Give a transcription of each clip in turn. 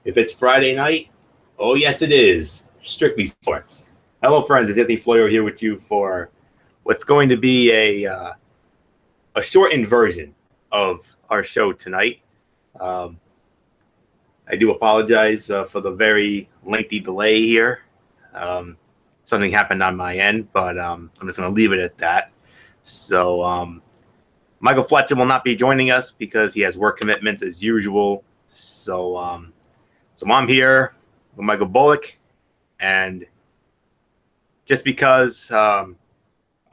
If it's Friday night, oh yes it is. Strictly Sports. Hello friends, it's Anthony Florio here with you for what's going to be a shortened version of our show tonight. Um, I do apologize for the very lengthy delay here. Something happened on my end, but I'm just going to leave it at that. So Michael Fletcher will not be joining us because he has work commitments as usual. So I'm here with Michael Bullock, and just because of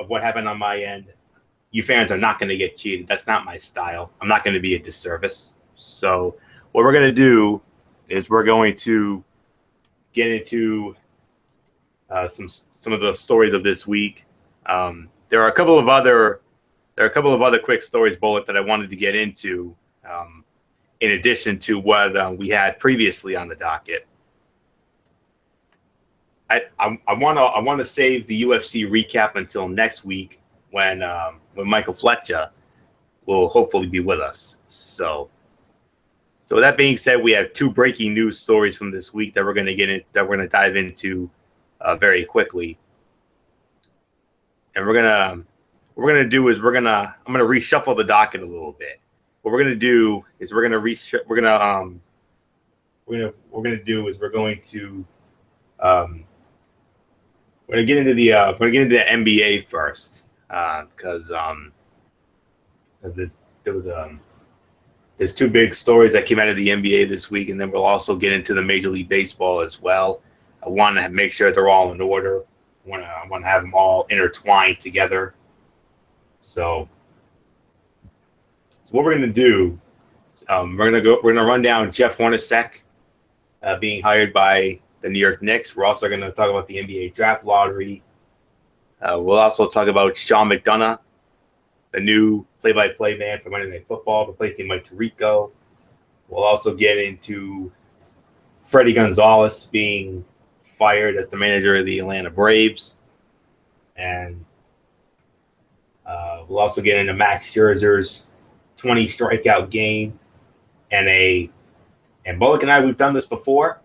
what happened on my end, you fans are not going to get cheated. That's not my style. I'm not going to be a disservice. So what we're going to do is we're going to get into some of the stories of this week. There are a couple of other quick stories, Bullet, that I wanted to get into in addition to what we had previously on the docket. I want to save the UFC recap until next week when Michael Fletcher will hopefully be with us. So with that being said, we have two breaking news stories from this week that we're going to dive into very quickly. And what we're going to do is I'm going to reshuffle the docket a little bit. What we're going to do is we're going to get into the NBA first because there's two big stories that came out of the NBA this week, and then we'll also get into the Major League Baseball as well. I want to make sure they're all in order. I want to have them all intertwined together. So what we're going to do, we're going to run down Jeff Hornacek being hired by the New York Knicks. We're also going to talk about the NBA draft lottery. We'll also talk about Sean McDonough, the new play-by-play man for Monday Night Football, replacing Mike Tirico. We'll also get into Freddie Gonzalez being fired as the manager of the Atlanta Braves. And we'll also get into Max Scherzer's 20 strikeout game. And Bullock and I, we've done this before,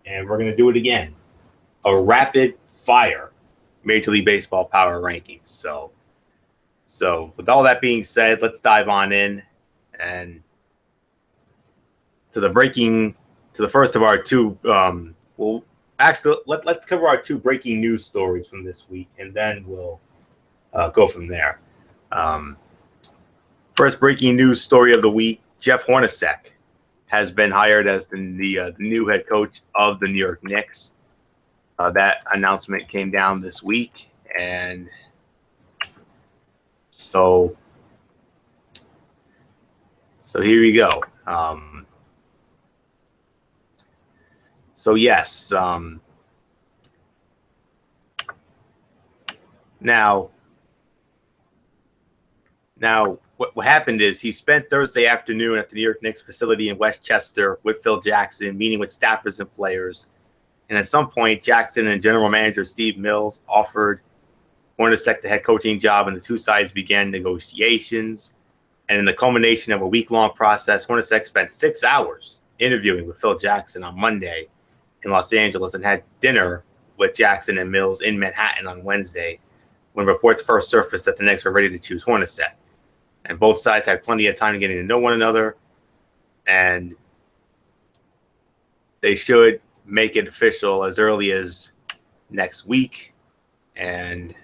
and we're going to do it again. A rapid fire Major League Baseball power rankings. So with all that being said, let's dive on in and to the first of our two. Let's cover our two breaking news stories from this week, and then we'll go from there. First breaking news story of the week: Jeff Hornacek has been hired as the new head coach of the New York Knicks. That announcement came down this week, and so here we go. Yes. Now, what happened is he spent Thursday afternoon at the New York Knicks facility in Westchester with Phil Jackson, meeting with staffers and players. And at some point, Jackson and general manager Steve Mills offered Hornacek the head coaching job, and the two sides began negotiations. And in the culmination of a week-long process, Hornacek spent 6 hours interviewing with Phil Jackson on Monday in Los Angeles and had dinner with Jackson and Mills in Manhattan on Wednesday, when reports first surfaced that the Knicks were ready to choose Hornacek. And both sides had plenty of time getting to know one another, and they should make it official as early as next week. And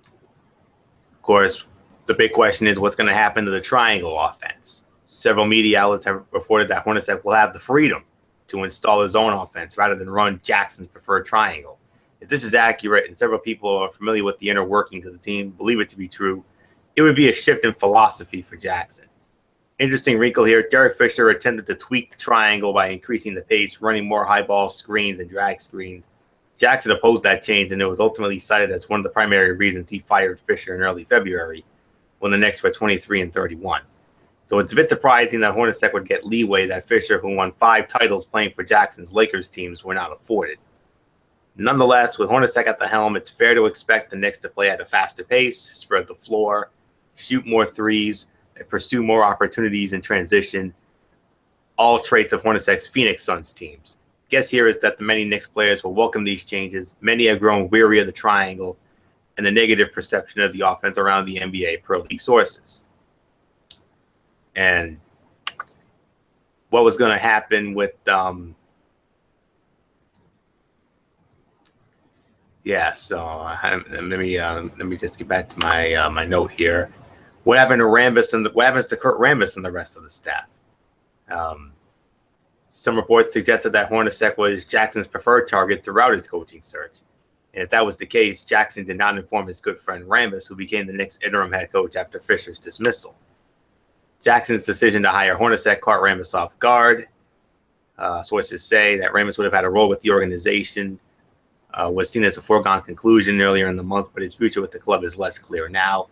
of course, the big question is what's going to happen to the triangle offense. Several media outlets have reported that Hornacek will have the freedom to install his own offense rather than run Jackson's preferred triangle. If this is accurate, and several people are familiar with the inner workings of the team believe it to be true, it would be a shift in philosophy for Jackson. Interesting wrinkle here: Derek Fisher attempted to tweak the triangle by increasing the pace, running more high ball screens and drag screens. Jackson opposed that change, and it was ultimately cited as one of the primary reasons he fired Fisher in early February, when the Knicks were 23-31. So it's a bit surprising that Hornacek would get leeway that Fisher, who won 5 titles playing for Jackson's Lakers teams, were not afforded. Nonetheless, with Hornacek at the helm, it's fair to expect the Knicks to play at a faster pace, spread the floor, shoot more threes, and pursue more opportunities in transition, all traits of Hornacek's Phoenix Suns teams. Guess here is that the many Knicks players will welcome these changes. Many have grown weary of the triangle and the negative perception of the offense around the NBA per league sources. And what was going to happen with so let me just get back to my my note here. What happened to Rambis and what happens to Kurt Rambis and the rest of the staff? Some reports suggested that Hornacek was Jackson's preferred target throughout his coaching search. And if that was the case, Jackson did not inform his good friend Rambis, who became the Knicks' interim head coach after Fisher's dismissal. Jackson's decision to hire Hornacek caught Rambis off guard. Sources say that Rambis would have had a role with the organization, was seen as a foregone conclusion earlier in the month, but his future with the club is less clear now.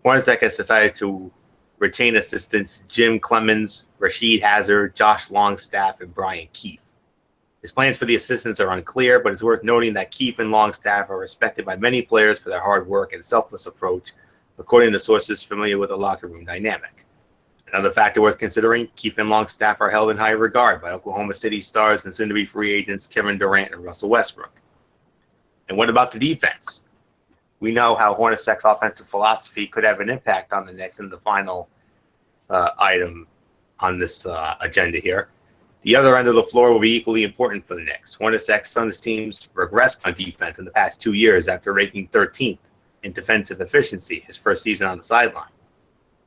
Hornacek has decided to retain assistants Jim Clemens, Rashid Hazard, Josh Longstaff, and Brian Keefe. His plans for the assistants are unclear, but it's worth noting that Keefe and Longstaff are respected by many players for their hard work and selfless approach, according to sources familiar with the locker room dynamic. Another factor worth considering, Keefe and Longstaff are held in high regard by Oklahoma City stars and soon-to-be free agents Kevin Durant and Russell Westbrook. And what about the defense? We know how Hornacek's offensive philosophy could have an impact on the Knicks in the final item on this agenda here. The other end of the floor will be equally important for the Knicks. Hornacek's Suns teams regressed on defense in the past 2 years after ranking 13th in defensive efficiency his first season on the sideline.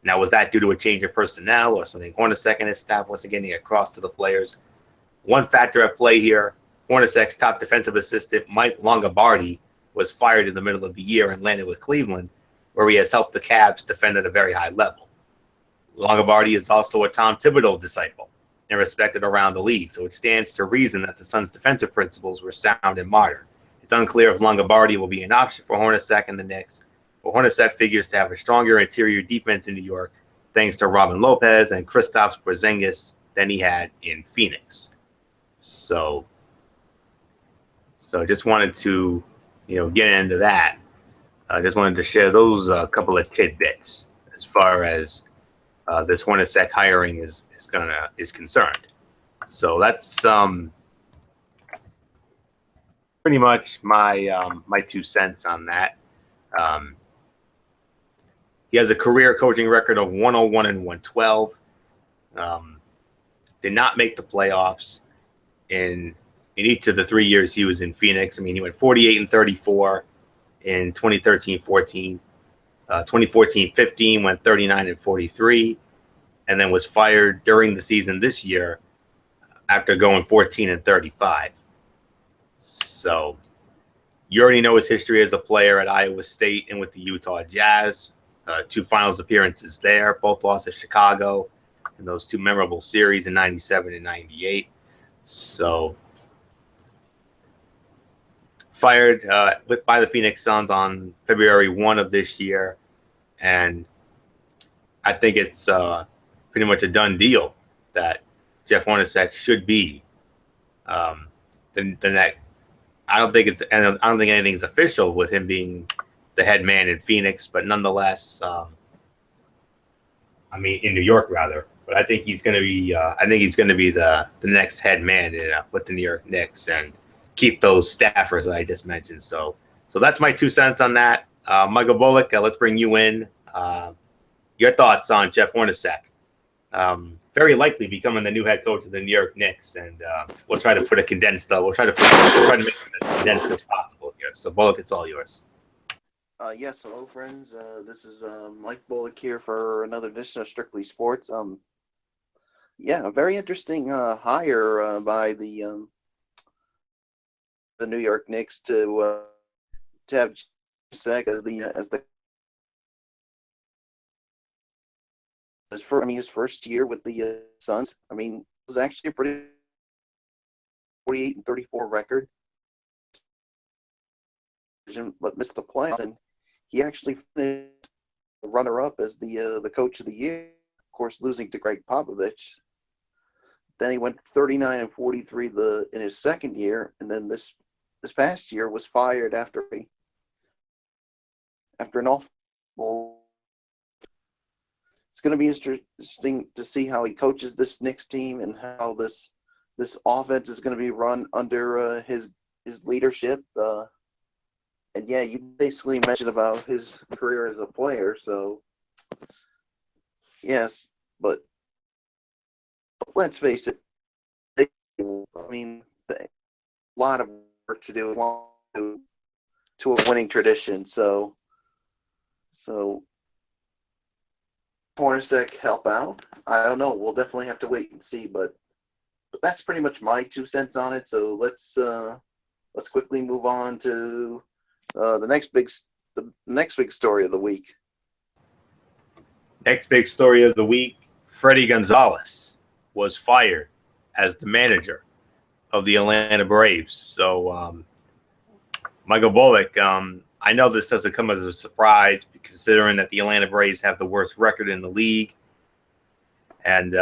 Now, was that due to a change of personnel or something Hornacek and his staff wasn't getting across to the players? One factor at play here, Hornacek's top defensive assistant, Mike Longobardi, was fired in the middle of the year and landed with Cleveland, where he has helped the Cavs defend at a very high level. Longobardi is also a Tom Thibodeau disciple and respected around the league, so it stands to reason that the Suns' defensive principles were sound and modern. It's unclear if Longobardi will be an option for Hornacek and the Knicks, but Hornacek figures to have a stronger interior defense in New York thanks to Robin Lopez and Kristaps Porzingis than he had in Phoenix. So just wanted to, get into that. I just wanted to share those couple of tidbits as far as this Hornacek hiring is concerned. So that's pretty much my my 2 cents on that. He has a career coaching record of 101 and 112. Did not make the playoffs in each of the 3 years he was in Phoenix. I mean, he went 48 and 34 in 2013-14. 2014-15 went 39 and 43, and then was fired during the season this year after going 14 and 35. So you already know his history as a player at Iowa State and with the Utah Jazz. 2 finals appearances there, both lost to Chicago in those 2 memorable series in 97 and 98. So fired by the Phoenix Suns on February 1 of this year. And I think it's pretty much a done deal that Jeff Hornacek should be the next. I don't think anything's official with him being the head man in Phoenix, but nonetheless, in New York rather. But I think he's going to be. I think he's going to be the next head man with the New York Knicks and keep those staffers that I just mentioned. So that's my 2 cents on that. Michael Bullock, let's bring you in. Your thoughts on Jeff Hornacek? Very likely becoming the new head coach of the New York Knicks, and we'll try to put a condensed. We'll try to make it as condensed as possible here. So Bullock, it's all yours. Yes, hello friends. This is Mike Bullock here for another edition of Strictly Sports. A very interesting hire by the New York Knicks to have Hornacek as the his first year with the Suns. It was actually a pretty 48 and 34 record, but missed the playoffs, and he actually finished the runner-up as the coach of the year. Of course, losing to Greg Popovich. Then he went 39 and 43 in his second year, and then this past year was fired after an awful. it's going to be interesting to see how he coaches this Knicks team and how this offense is going to be run under his leadership. And yeah, you basically mentioned about his career as a player, so yes, but let's face it, I mean, a lot of work to do to a winning tradition. So Hornacek help out? I don't know. We'll definitely have to wait and see, but that's pretty much my 2 cents on it. So let's quickly move on to the next big story of the week. Next big story of the week: Freddie Gonzalez was fired as the manager of the Atlanta Braves. So, Michael Bullock, I know this doesn't come as a surprise, considering that the Atlanta Braves have the worst record in the league. And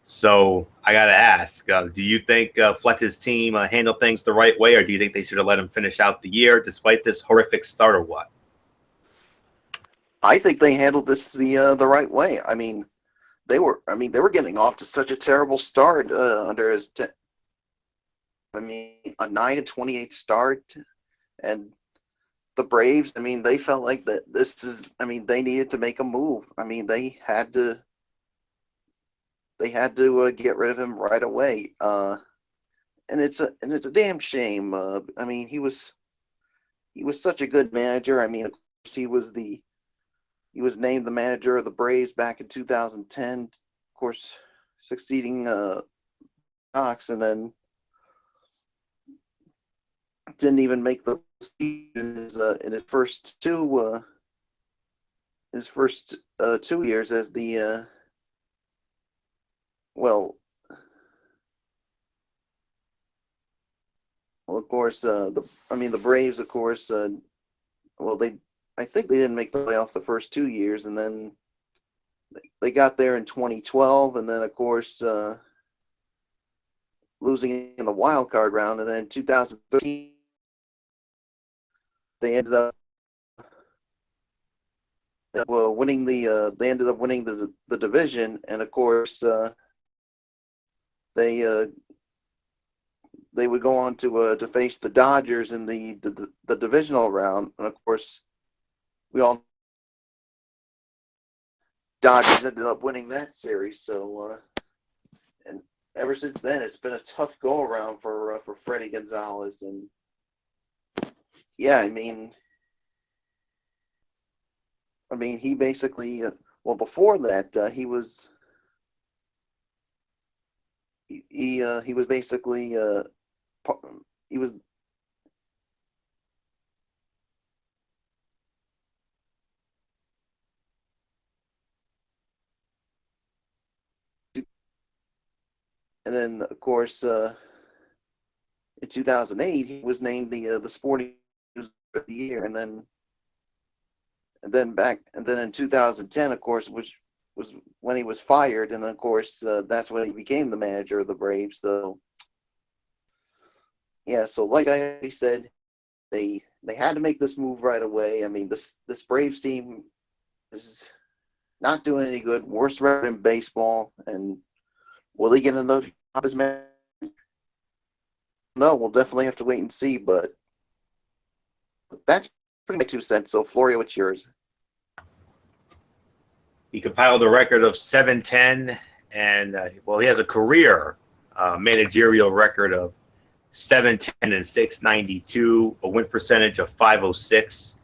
so I got to ask, do you think Fletcher's team handled things the right way, or do you think they should have let him finish out the year despite this horrific start, or what? I think they handled this the right way. I mean, they were getting off to such a terrible start under his a 9-28 start, and the Braves, they felt like that they needed to make a move. They had to get rid of him right away. And it's a damn shame. He was such a good manager. Of course, he was named the manager of the Braves back in 2010. Of course, succeeding Cox, and then didn't even make the season in his first 2 years as the of course the Braves, of course, I think they didn't make the playoffs the first 2 years, and then they got there in 2012, and then of course losing in the wild card round, and then 2013 they ended up winning they ended up winning the division, and of course they would go on to face the Dodgers in the divisional round, and of course we all Dodgers ended up winning that series. So and ever since then it's been a tough go around for Freddie Gonzalez. And yeah, he basically before that he was basically he was and then of course in 2008 he was named the Sporting News of the Year, and then in 2010, of course, which was when he was fired, and of course that's when he became the manager of the Braves. So yeah, so like I already said, they had to make this move right away. This Braves team is not doing any good, worst record in baseball, and will they get another job as manager? No, we'll definitely have to wait and see, but that's pretty much 2 cents. So Florio, what's yours? He compiled a record of 710, and he has a career managerial record of 710 and 692, a win percentage of 506.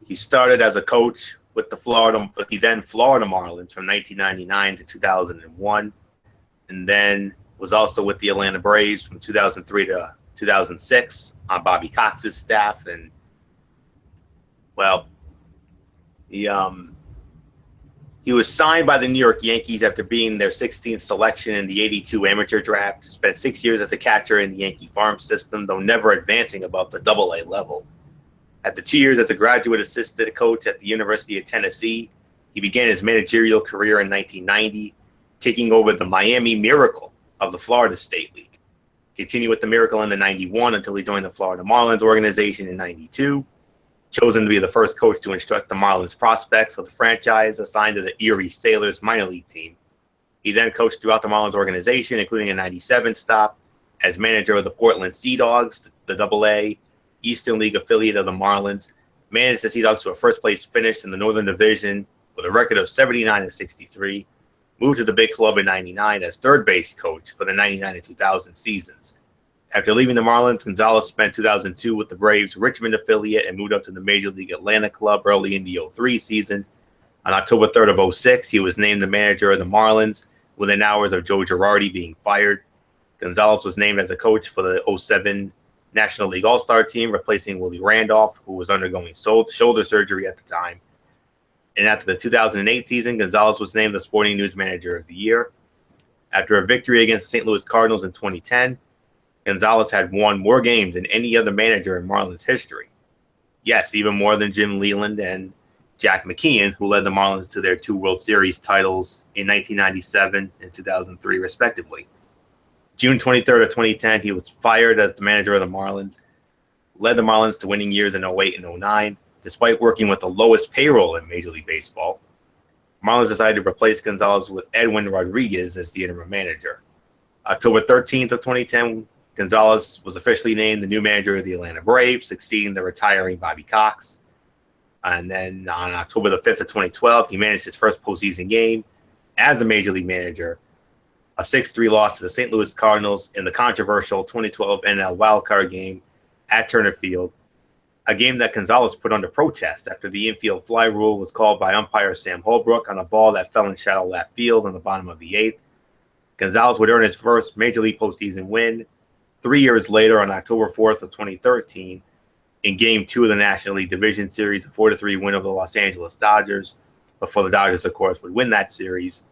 He started as a coach with the Florida Marlins from 1999 to 2001, and then was also with the Atlanta Braves from 2003 to 2006 on Bobby Cox's staff. And he was signed by the New York Yankees after being their 16th selection in the '82 amateur draft. Spent 6 years as a catcher in the Yankee farm system, though never advancing above the AA level. After 2 years as a graduate assistant coach at the University of Tennessee, he began his managerial career in 1990, taking over the Miami Miracle of the Florida State League. Continued with the Miracle in the '91 until he joined the Florida Marlins organization in '92. chosen to be the first coach to instruct the Marlins prospects of the franchise, assigned to the Erie Sailors minor league team. He then coached throughout the Marlins organization, including a 97 stop as manager of the Portland Sea Dogs, the AA Eastern League affiliate of the Marlins, managed the Sea Dogs to a first-place finish in the Northern Division with a record of 79-63, moved to the big club in 99 as third base coach for the 99 and 2000 seasons. After leaving the Marlins, Gonzalez spent 2002 with the Braves Richmond affiliate and moved up to the Major League Atlanta club early in the 03 season. On October 3rd of 06, he was named the manager of the Marlins within hours of Joe Girardi being fired. Gonzalez was named as a coach for the 07 National League All-Star team, replacing Willie Randolph, who was undergoing shoulder surgery at the time. And after the 2008 season, Gonzalez was named the Sporting News Manager of the Year. After a victory against the St. Louis Cardinals in 2010, Gonzalez had won more games than any other manager in Marlins history. Yes, even more than Jim Leyland and Jack McKeon, who led the Marlins to their 2 World Series titles in 1997 and 2003, respectively. June 23rd of 2010, he was fired as the manager of the Marlins, led the Marlins to winning years in 08 and 09, despite working with the lowest payroll in Major League Baseball. Marlins decided to replace Gonzalez with Edwin Rodriguez as the interim manager. October 13th of 2010, Gonzalez was officially named the new manager of the Atlanta Braves, succeeding the retiring Bobby Cox. And then on October the 5th of 2012, he managed his first postseason game as a Major League manager, a 6-3 loss to the St. Louis Cardinals in the controversial 2012 NL wildcard game at Turner Field, a game that Gonzalez put under protest after the infield fly rule was called by umpire Sam Holbrook on a ball that fell in shallow left field in the bottom of the 8th. Gonzalez would earn his first Major League postseason win 3 years later on October 4th of 2013 in Game 2 of the National League Division Series, a 4-3 win over the Los Angeles Dodgers, before the Dodgers, of course, would win that series.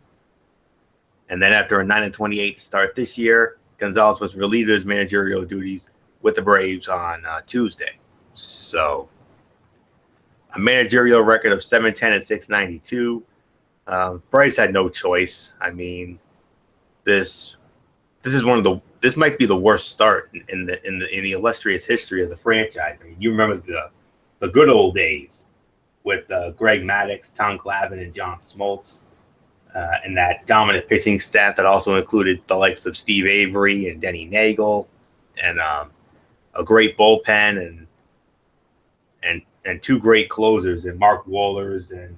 And then after a 9-28 start this year, Gonzalez was relieved of his managerial duties with the Braves on Tuesday. So a managerial record of 7-10 and 692. Braves had no choice. I mean, this might be the worst start in the illustrious history of the franchise. I mean, you remember the good old days with Greg Maddux, Tom Glavine, and John Smoltz, and that dominant pitching staff that also included the likes of Steve Avery and Denny Nagel, and a great bullpen and 2 great closers in Mark Wohlers and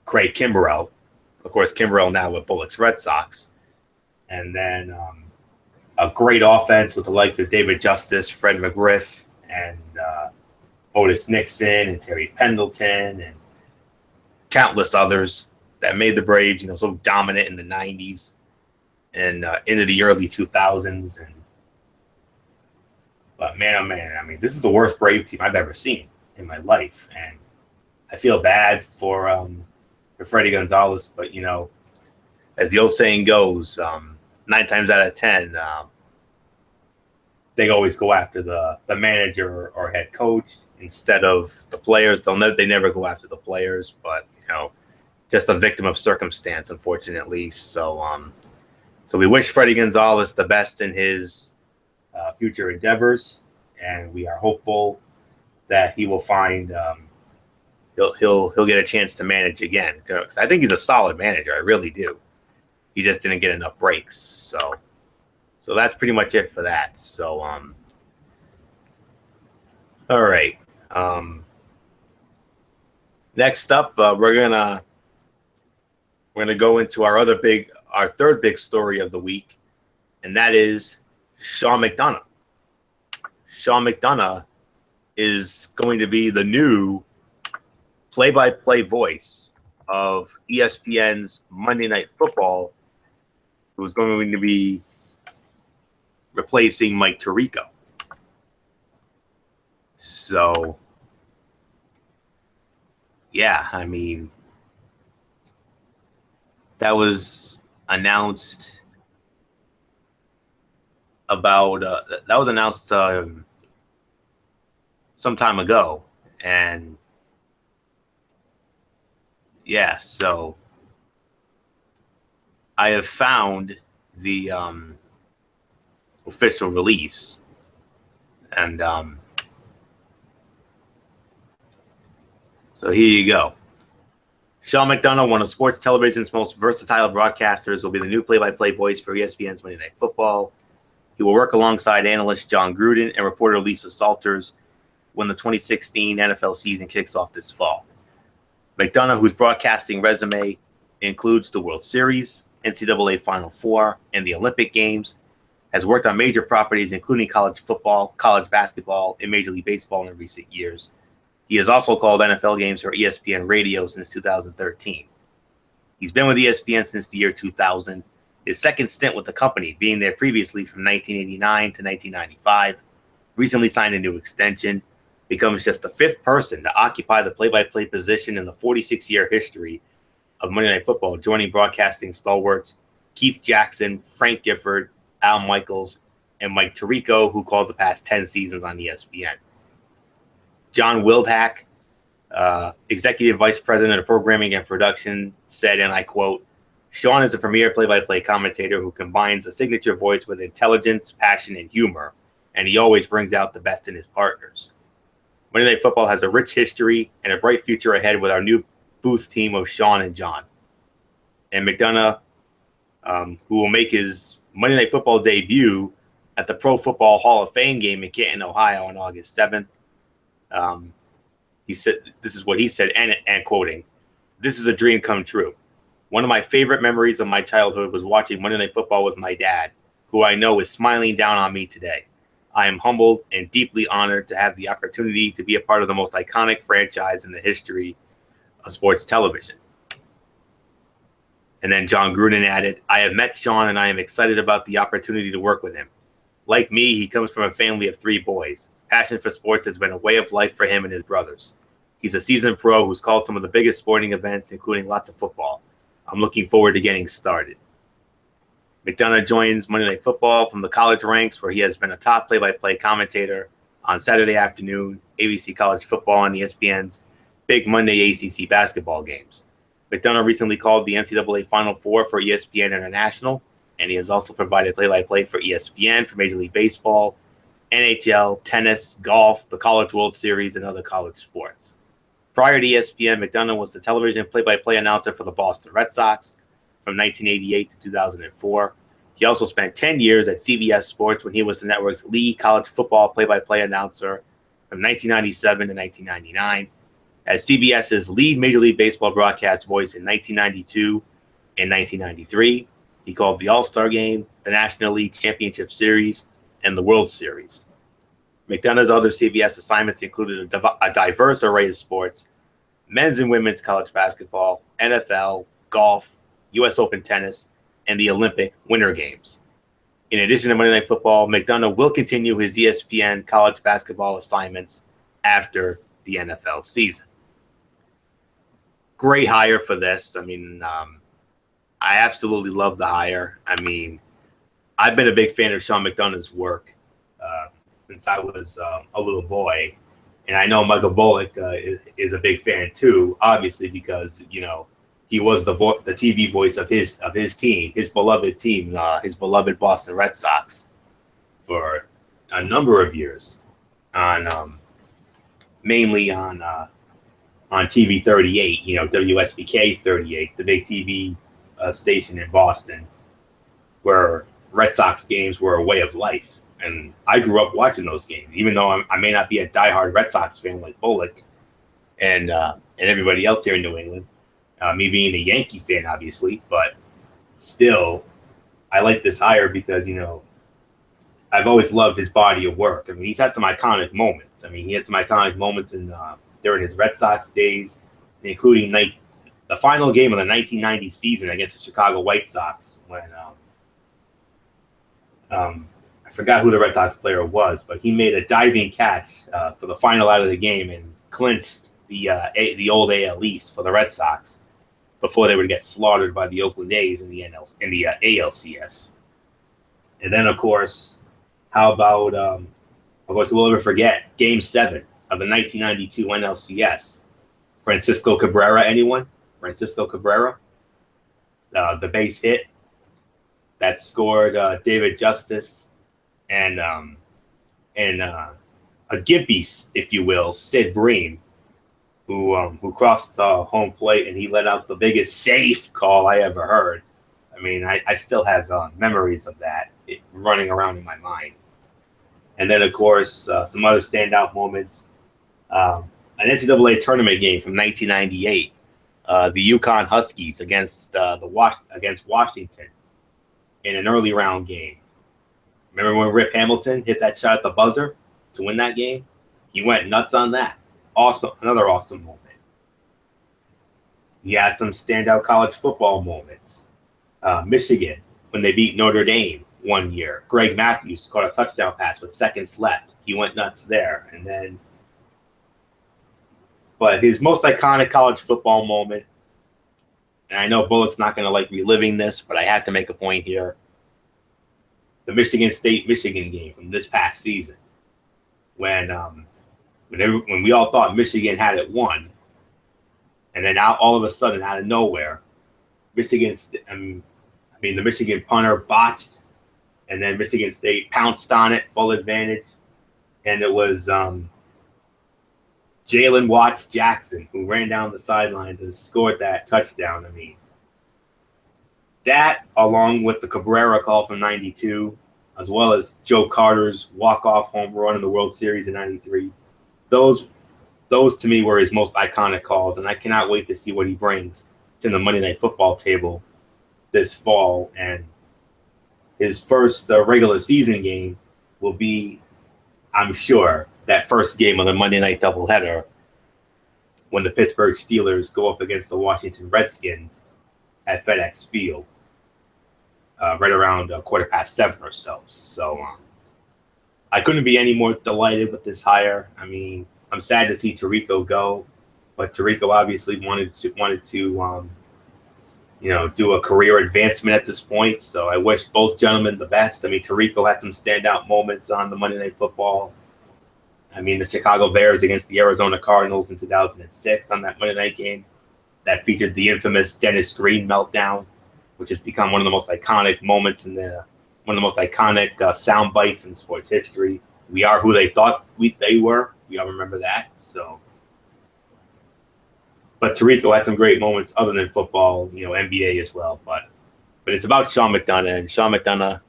Craig Kimbrell. Of course, Kimbrell now with Bullocks Red Sox. And then a great offense with the likes of David Justice, Fred McGriff, and Otis Nixon and Terry Pendleton and countless others that made the Braves, so dominant in the 90s and into the early 2000s. But man, oh man, I mean, this is the worst Brave team I've ever seen in my life, and I feel bad for Freddie Gonzalez. But as the old saying goes, 9 times out of 10, they always go after the manager or head coach instead of the players. They never go after the players, but just a victim of circumstance, unfortunately. So we wish Freddie Gonzalez the best in his future endeavors, and we are hopeful that he will find he'll get a chance to manage again, because I think he's a solid manager. I really do. He just didn't get enough breaks. So that's pretty much it for that. So all right. Next up, we're gonna go into our third big story of the week, and that is Sean McDonough. Sean McDonough is going to be the new play-by-play voice of ESPN's Monday Night Football, who's going to be replacing Mike Tirico. So, yeah, I mean, that was announced some time ago, and yeah, so I have found the official release, and So here you go. Sean McDonough, one of sports television's most versatile broadcasters, will be the new play-by-play voice for ESPN's Monday Night Football. He will work alongside analyst John Gruden and reporter Lisa Salters when the 2016 NFL season kicks off this fall. McDonough, whose broadcasting resume includes the World Series, NCAA Final Four, and the Olympic Games, has worked on major properties including college football, college basketball, and Major League Baseball in recent years. He has also called NFL games for ESPN Radio since 2013. He's been with ESPN since the year 2000, his second stint with the company being there previously from 1989 to 1995, recently signed a new extension, becomes just the fifth person to occupy the play-by-play position in the 46-year history of Monday Night Football, joining broadcasting stalwarts Keith Jackson, Frank Gifford, Al Michaels, and Mike Tirico, who called the past 10 seasons on ESPN. John Wildhack, Executive Vice President of Programming and Production, said, and I quote, "Sean is a premier play-by-play commentator who combines a signature voice with intelligence, passion, and humor, and he always brings out the best in his partners. Monday Night Football has a rich history and a bright future ahead with our new booth team of Sean and John." And McDonough, who will make his Monday Night Football debut at the Pro Football Hall of Fame game in Canton, Ohio on August 7th. He said, this is what he said, and quoting, "This is a dream come true. One of my favorite memories of my childhood was watching Monday Night Football with my dad, who I know is smiling down on me today. I am humbled and deeply honored to have the opportunity to be a part of the most iconic franchise in the history of sports television." And then John Gruden added, "I have met Sean and I am excited about the opportunity to work with him. Like me, he comes from a family of 3 boys. Passion for sports has been a way of life for him and his brothers. He's a seasoned pro who's called some of the biggest sporting events, including lots of football. I'm looking forward to getting started." McDonough joins Monday Night Football from the college ranks, where he has been a top play-by-play commentator on Saturday afternoon, ABC College Football, and ESPN's Big Monday ACC basketball games. McDonough recently called the NCAA Final Four for ESPN International, and he has also provided play-by-play for ESPN for Major League Baseball, NHL, tennis, golf, the College World Series, and other college sports. Prior to ESPN, McDonough was the television play-by-play announcer for the Boston Red Sox from 1988 to 2004. He also spent 10 years at CBS Sports when he was the network's lead college football play-by-play announcer from 1997 to 1999. As CBS's lead Major League Baseball broadcast voice in 1992 and 1993, he called the All-Star Game, the National League Championship Series, and the World Series. McDonough's other CBS assignments included a diverse array of sports: men's and women's college basketball, NFL, golf, U.S. Open tennis, and the Olympic Winter Games. In addition to Monday Night Football, McDonough will continue his ESPN college basketball assignments after the NFL season. Great hire for this. I mean, I absolutely love the hire. I mean, I've been a big fan of Sean McDonough's work since I was a little boy. And I know Michael Bullock is a big fan too, obviously, because, you know, he was the TV voice of his team, his beloved team, his beloved Boston Red Sox for a number of years on mainly on TV 38, you know, WSBK 38, the big TV station in Boston, where Red Sox games were a way of life. And I grew up watching those games, even though I may not be a diehard Red Sox fan like Bullock and everybody else here in New England. Me being a Yankee fan, obviously, but still, I like this hire because, you know, I've always loved his body of work. I mean, he's had some iconic moments. I mean, he had some iconic moments during his Red Sox days, including the final game of the 1990 season against the Chicago White Sox when I forgot who the Red Sox player was, but he made a diving catch for the final out of the game and clinched the old AL East for the Red Sox before they would get slaughtered by the Oakland A's in the ALCS. And then, of course, how about, of course, we'll never forget Game 7 of the 1992 NLCS. Francisco Cabrera, anyone? Francisco Cabrera, the base hit that scored David Justice and a gimpy, if you will, Sid Bream, who crossed home plate, and he let out the biggest safe call I ever heard. I mean, I still have memories of that running around in my mind. And then, of course, some other standout moments. An NCAA tournament game from 1998, the UConn Huskies against against Washington in an early round game. Remember when Rip Hamilton hit that shot at the buzzer to win that game? He went nuts on that. Awesome, another awesome moment. He had some standout college football moments. Michigan, when they beat Notre Dame one year, Greg Matthews caught a touchdown pass with seconds left. He went nuts there. And then, but his most iconic college football moment, and I know Bullock's not going to like reliving this, but I had to make a point here. The Michigan State-Michigan game from this past season, when we all thought Michigan had it won, and then all of a sudden, out of nowhere, the Michigan punter botched, and then Michigan State pounced on it, full advantage, and it was Jalen Watts Jackson who ran down the sidelines and scored that touchdown. I mean, that, along with the Cabrera call from '92, as well as Joe Carter's walk-off home run in the World Series in '93, those to me were his most iconic calls, and I cannot wait to see what he brings to the Monday Night Football table this fall. And his first regular season game will be, I'm sure, that first game of the Monday Night doubleheader when the Pittsburgh Steelers go up against the Washington Redskins at FedEx Field, right around 7:15 or so. So I couldn't be any more delighted with this hire. I mean, I'm sad to see Tirico go, but Tirico obviously wanted to do a career advancement at this point. So I wish both gentlemen the best. I mean, Tirico had some standout moments on the Monday Night Football. I mean, the Chicago Bears against the Arizona Cardinals in 2006 on that Monday night game that featured the infamous Dennis Green meltdown, which has become one of the most iconic moments one of the most iconic sound bites in sports history. We are who they thought they were. We all remember that. So, but Tirico had some great moments other than football, NBA as well. But it's about Sean McDonough, and Sean McDonough,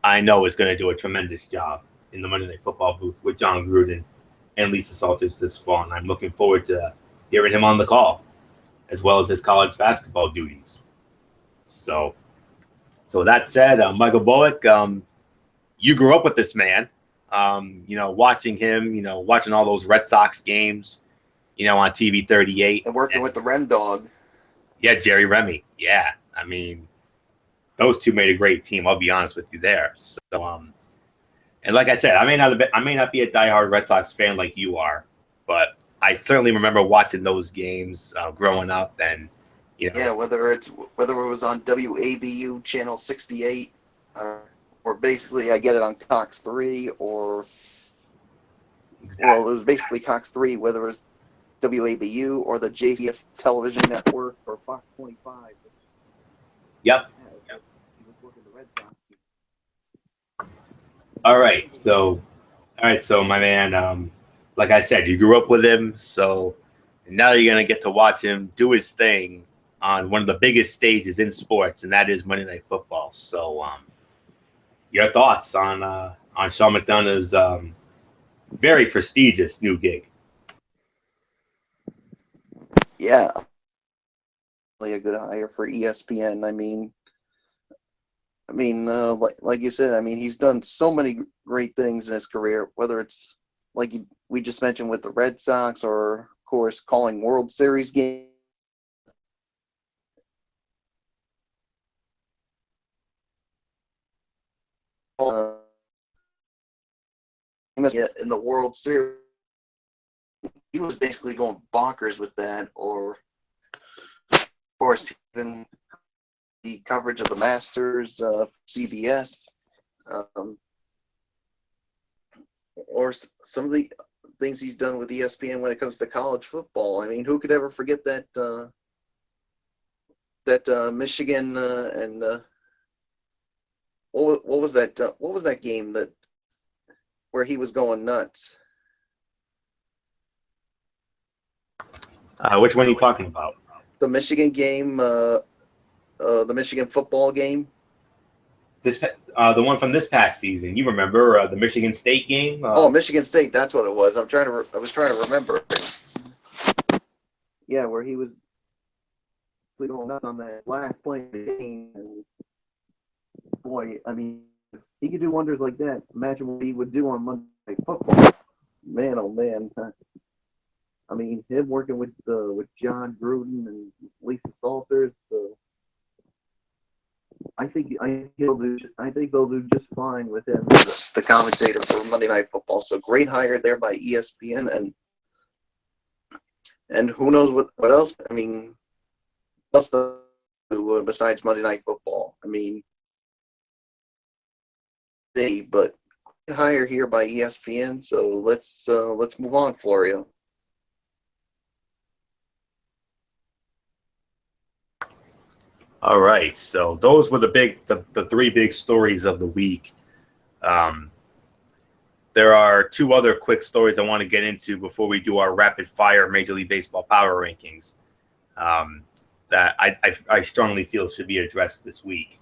I know, is going to do a tremendous job in the Monday Night Football booth with John Gruden and Lisa Salters this fall, and I'm looking forward to hearing him on the call, as well as his college basketball duties. So that said, Michael Bullock, you grew up with this man, watching him, watching all those Red Sox games, on TV 38. And working with the Ren Dog. Yeah, Jerry Remy. Yeah, I mean, those two made a great team. I'll be honest with you there. So, and like I said, I may not be a diehard Red Sox fan like you are, but I certainly remember watching those games growing up, and yeah, whether it was on WABU channel 68, or basically I get it on Cox 3, or well, it was basically Cox 3, whether it was WABU or the JCS television network or Fox 25. Yep. All right, so my man, like I said, you grew up with him, so now you're gonna get to watch him do his thing on one of the biggest stages in sports, and that is Monday Night Football. So, your thoughts on Sean McDonough's very prestigious new gig? Yeah, really a good hire for ESPN. I mean, like you said, I mean, he's done so many great things in his career, whether it's like we just mentioned with the Red Sox, or of course calling World Series games. In the World Series, he was basically going bonkers with that, or of course even the coverage of the Masters, CBS, or some of the things he's done with ESPN when it comes to college football. I mean, who could ever forget that Michigan and what was that? What was that game where he was going nuts? Which one are you talking about? The Michigan game, the Michigan football game. The one from this past season. You remember the Michigan State game? Michigan State. That's what it was. I was trying to remember. Yeah, where he was going nuts on that last play of the game. And boy, I mean, if he could do wonders like that. Imagine what he would do on Monday Night Football. Man, oh man. I mean, him working with John Gruden and Lisa Salters. So I think they'll do just fine with him as the commentator for Monday Night Football. So great hire there by ESPN, and who knows what else? I mean, what else to do besides Monday Night Football? I mean, but great hire here by ESPN. So let's move on, Florio. All right, so those were the three big stories of the week. There are two other quick stories I want to get into before we do our rapid fire Major League Baseball power rankings that I strongly feel should be addressed this week.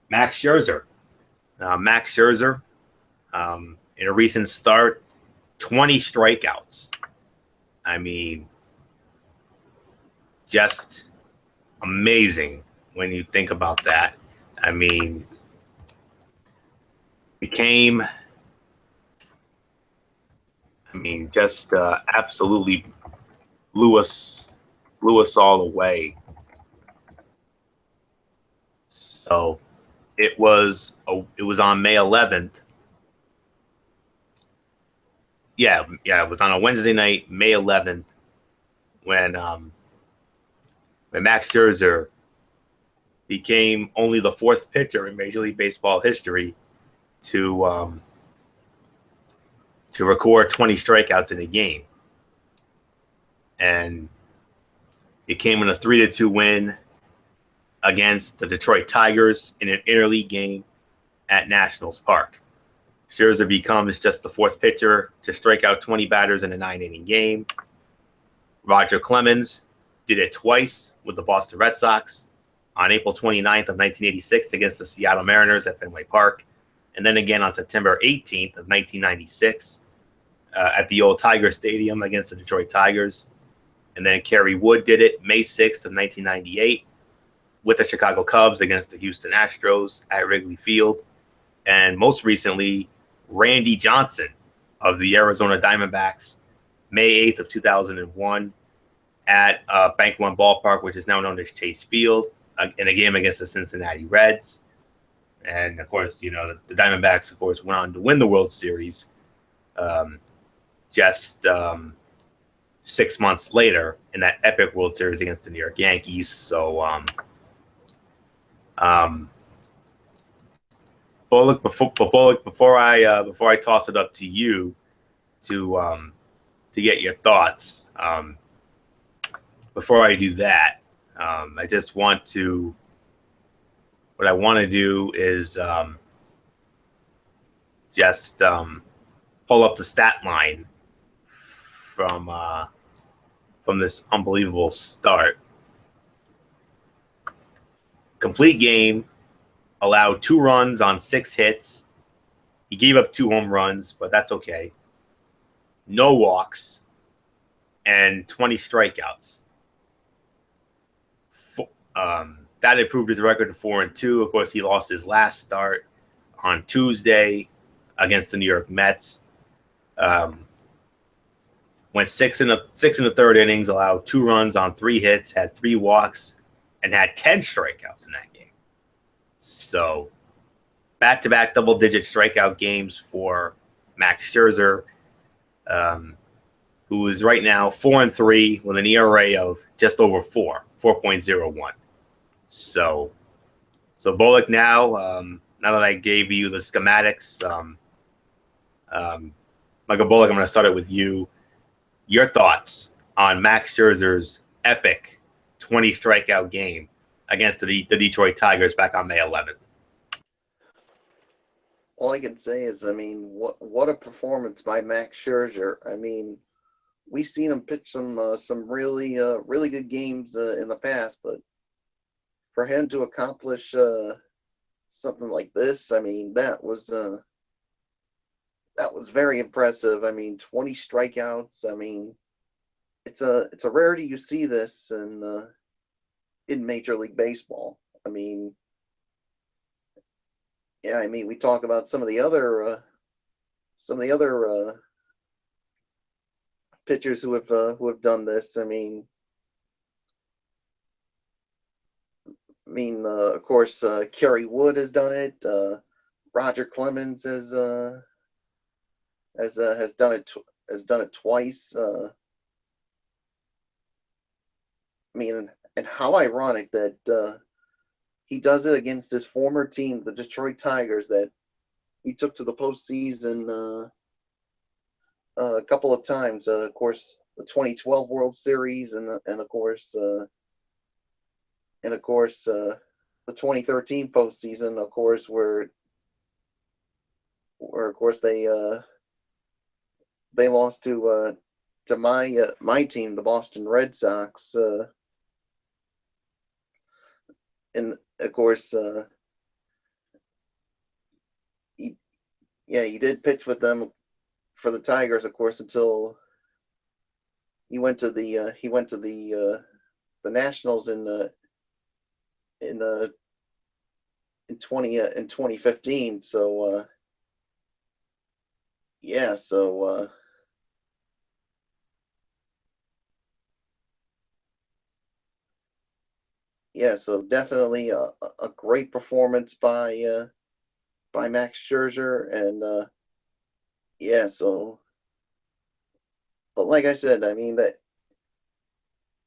Max Scherzer. In a recent start, 20 strikeouts. I mean, just amazing when you think about that. I mean, just absolutely blew us all away. So it was on May 11th. Yeah, it was on a Wednesday night, May 11th, when Max Scherzer became only the fourth pitcher in Major League Baseball history to record 20 strikeouts in a game. And it came in a 3-2 win against the Detroit Tigers in an interleague game at Nationals Park. Scherzer becomes just the fourth pitcher to strike out 20 batters in a 9-inning game. Roger Clemens did it twice with the Boston Red Sox on April 29th of 1986 against the Seattle Mariners at Fenway Park, and then again on September 18th of 1996 at the old Tiger Stadium against the Detroit Tigers. And then Kerry Wood did it May 6th of 1998 with the Chicago Cubs against the Houston Astros at Wrigley Field. And most recently, Randy Johnson of the Arizona Diamondbacks, May 8th of 2001 at Bank One Ballpark, which is now known as Chase Field, in a game against the Cincinnati Reds. And, of course, the Diamondbacks, of course, went on to win the World Series just 6 months later in that epic World Series against the New York Yankees. So, Bullock, before I toss it up to you to get your thoughts, before I do that, I just want to. What I want to do is just pull up the stat line from this unbelievable start. Complete game, allowed 2 runs on 6 hits. He gave up 2 home runs, but that's okay. No walks and 20 strikeouts. That improved his record to 4-2. Of course, he lost his last start on Tuesday against the New York Mets. Went 6 in the third innings, allowed 2 runs on 3 hits, had 3 walks, and had 10 strikeouts in that game. So, back-to-back double-digit strikeout games for Max Scherzer, who is right now 4-3 with an ERA of just over 4.01. So Bullock, now that I gave you the schematics, Michael Bullock, I'm going to start it with you. Your thoughts on Max Scherzer's epic 20 strikeout game against the Detroit Tigers back on May 11th. All I can say is, I mean, what a performance by Max Scherzer. I mean, we've seen him pitch some really really good games in the past, but for him to accomplish something like this, I mean, that was very impressive. I mean, 20 strikeouts. I mean, it's a rarity you see this in Major League Baseball. I mean, yeah, I mean, we talk about some of the other pitchers who have done this. Of course, Kerry Wood has done it. Roger Clemens has done it twice. And how ironic that he does it against his former team, the Detroit Tigers, that he took to the postseason a couple of times. Of course, the 2012 World Series, and of course the 2013 postseason, of course, where of course they lost to my team, the Boston Red Sox, and of course he did pitch with them for the Tigers, of course, until he went to the Nationals in 2015. So so definitely a great performance by Max Scherzer, and but like I said, I mean that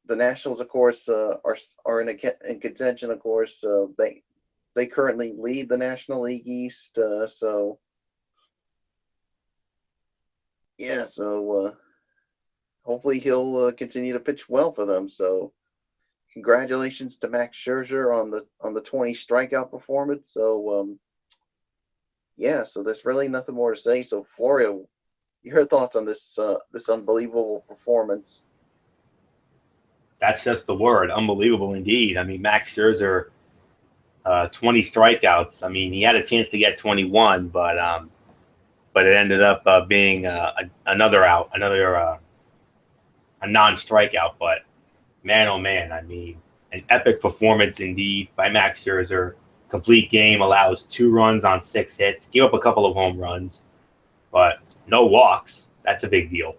the Nationals, of course, are in contention. Of course, they currently lead the National League East. So hopefully he'll continue to pitch well for them. So congratulations to Max Scherzer on the 20 strikeout performance. So so there's really nothing more to say. So Florio, your thoughts on this unbelievable performance? That's just the word, unbelievable indeed. I mean, Max Scherzer, 20 strikeouts. I mean, he had a chance to get 21, but it ended up being another out, a non-strikeout. But man, oh man, I mean, an epic performance indeed by Max Scherzer. Complete game, allows 2 runs on 6 hits, gave up a couple of home runs, but no walks. That's a big deal.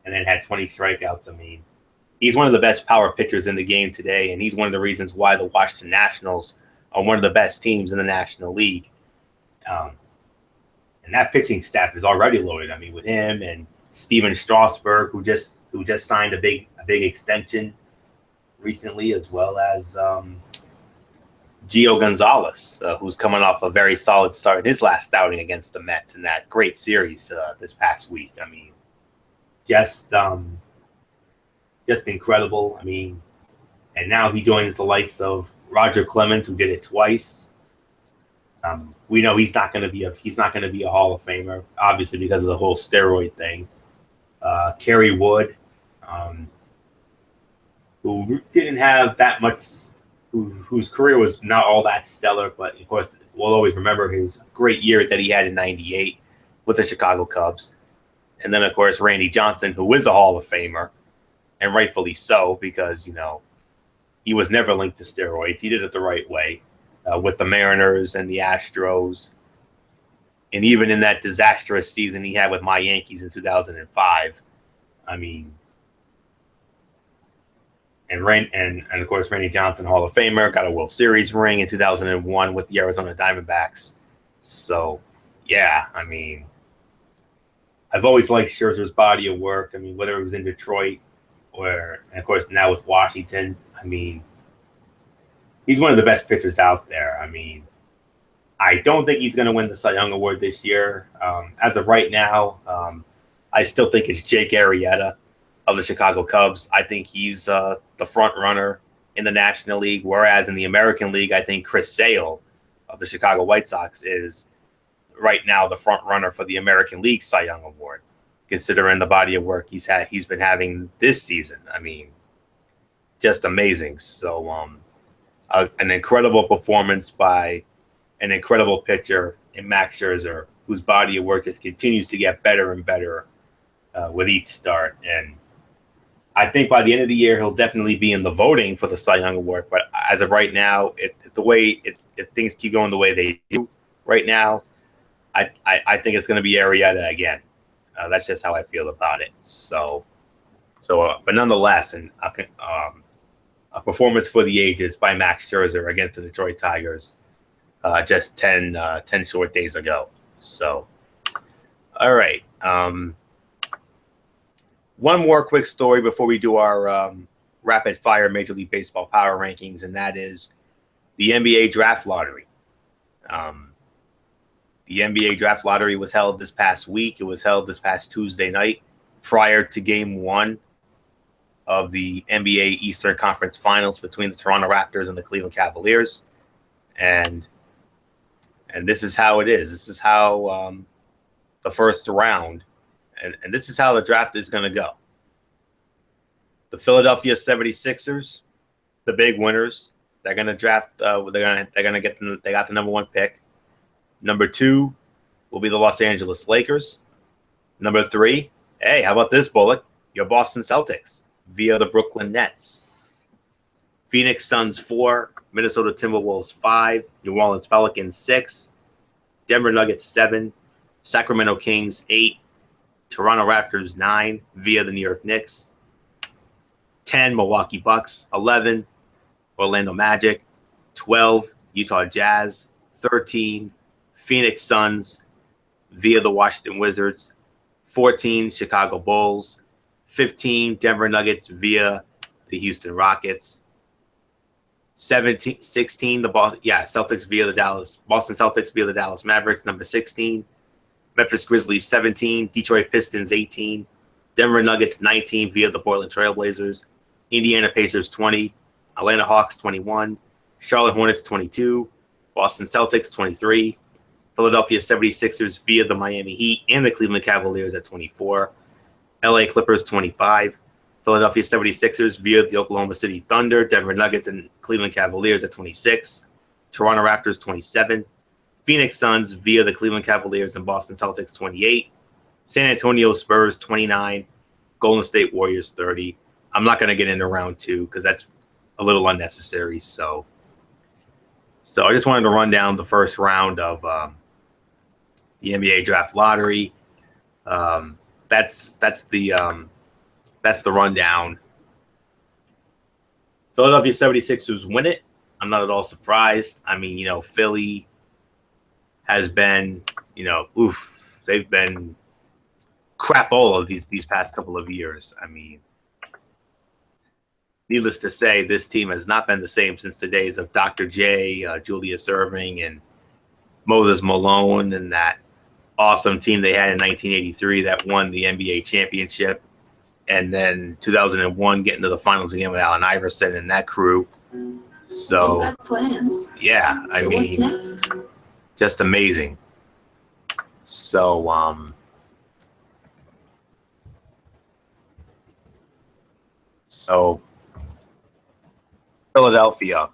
And then had 20 strikeouts. I mean, he's one of the best power pitchers in the game today, and he's one of the reasons why the Washington Nationals are one of the best teams in the National League. And that pitching staff is already loaded. I mean, with him and Steven Strasburg, who just signed a big extension recently, as well as Gio Gonzalez, who's coming off a very solid start in his last outing against the Mets in that great series this past week. I mean, just incredible. I mean, and now he joins the likes of Roger Clemens, who did it twice. We know he's not going to be a Hall of Famer, obviously, because of the whole steroid thing. Kerry Wood, who didn't have that much, whose career was not all that stellar, but of course we'll always remember his great year that he had in '98 with the Chicago Cubs. And then of course Randy Johnson, who is a Hall of Famer, and rightfully so, because he was never linked to steroids. He did it the right way with the Mariners and the Astros, and even in that disastrous season he had with my Yankees in 2005. I mean, and of course Randy Johnson, Hall of Famer, got a World Series ring in 2001 with the Arizona Diamondbacks. So yeah, I mean, I've always liked Scherzer's body of work. I mean, whether it was in Detroit and of course now with Washington, I mean, he's one of the best pitchers out there. I mean, I don't think he's going to win the Cy Young Award this year. As of right now, I still think it's Jake Arrieta of the Chicago Cubs. I think he's the front runner in the National League, whereas in the American League, I think Chris Sale of the Chicago White Sox is right now the front runner for the American League Cy Young Award. considering the body of work he's been having this season. I mean, just amazing. So an incredible performance by an incredible pitcher in Max Scherzer, whose body of work just continues to get better and better with each start. And I think by the end of the year, he'll definitely be in the voting for the Cy Young Award. But as of right now, if things keep going the way they do right now, I think it's going to be Arrieta again. That's just how I feel about it. But nonetheless, a performance for the ages by Max Scherzer against the Detroit Tigers just 10 short days ago. So, all right. One more quick story before we do our rapid fire Major League Baseball power rankings, and that is the NBA draft lottery. The NBA draft lottery was held this past week. It was held this past Tuesday night prior to game one of the NBA Eastern Conference Finals between the Toronto Raptors and the Cleveland Cavaliers. And this is how it is. This is how the first round, and this is how the draft is going to go. The Philadelphia 76ers, the big winners, they're going to draft. They got the number one pick. Number 2 will be the Los Angeles Lakers. Number 3, hey, how about this bullet? Your Boston Celtics via the Brooklyn Nets. Phoenix Suns 4, Minnesota Timberwolves 5, New Orleans Pelicans 6, Denver Nuggets 7, Sacramento Kings 8, Toronto Raptors 9 via the New York Knicks, 10 Milwaukee Bucks, 11 Orlando Magic, 12 Utah Jazz, 13 Phoenix Suns via the Washington Wizards, 14 Chicago Bulls, 15 Denver Nuggets via the Houston Rockets, 16 Celtics via the Boston Celtics via the Dallas Mavericks, number 16, Memphis Grizzlies 17, Detroit Pistons 18, Denver Nuggets 19 via the Portland Trailblazers, Indiana Pacers 20, Atlanta Hawks 21, Charlotte Hornets 22, Boston Celtics 23, Philadelphia 76ers via the Miami Heat and the Cleveland Cavaliers at 24, LA Clippers 25, Philadelphia 76ers via the Oklahoma City Thunder, Denver Nuggets, and Cleveland Cavaliers at 26, Toronto Raptors 27, Phoenix Suns via the Cleveland Cavaliers and Boston Celtics 28, San Antonio Spurs 29, Golden State Warriors 30. I'm not going to get into round 2 because that's a little unnecessary. So I just wanted to run down the first round of the NBA draft lottery. That's the rundown. Philadelphia 76ers win it. I'm not at all surprised. I mean, Philly has been, they've been crap all of these past couple of years. I mean, needless to say, this team has not been the same since the days of Dr. J, Julius Erving, and Moses Malone, and that awesome team they had in 1983 that won the NBA championship. And then 2001 getting to the finals again with Allen Iverson and that crew. So, We've got plans. Yeah, I mean, what's next? Just amazing. So, Philadelphia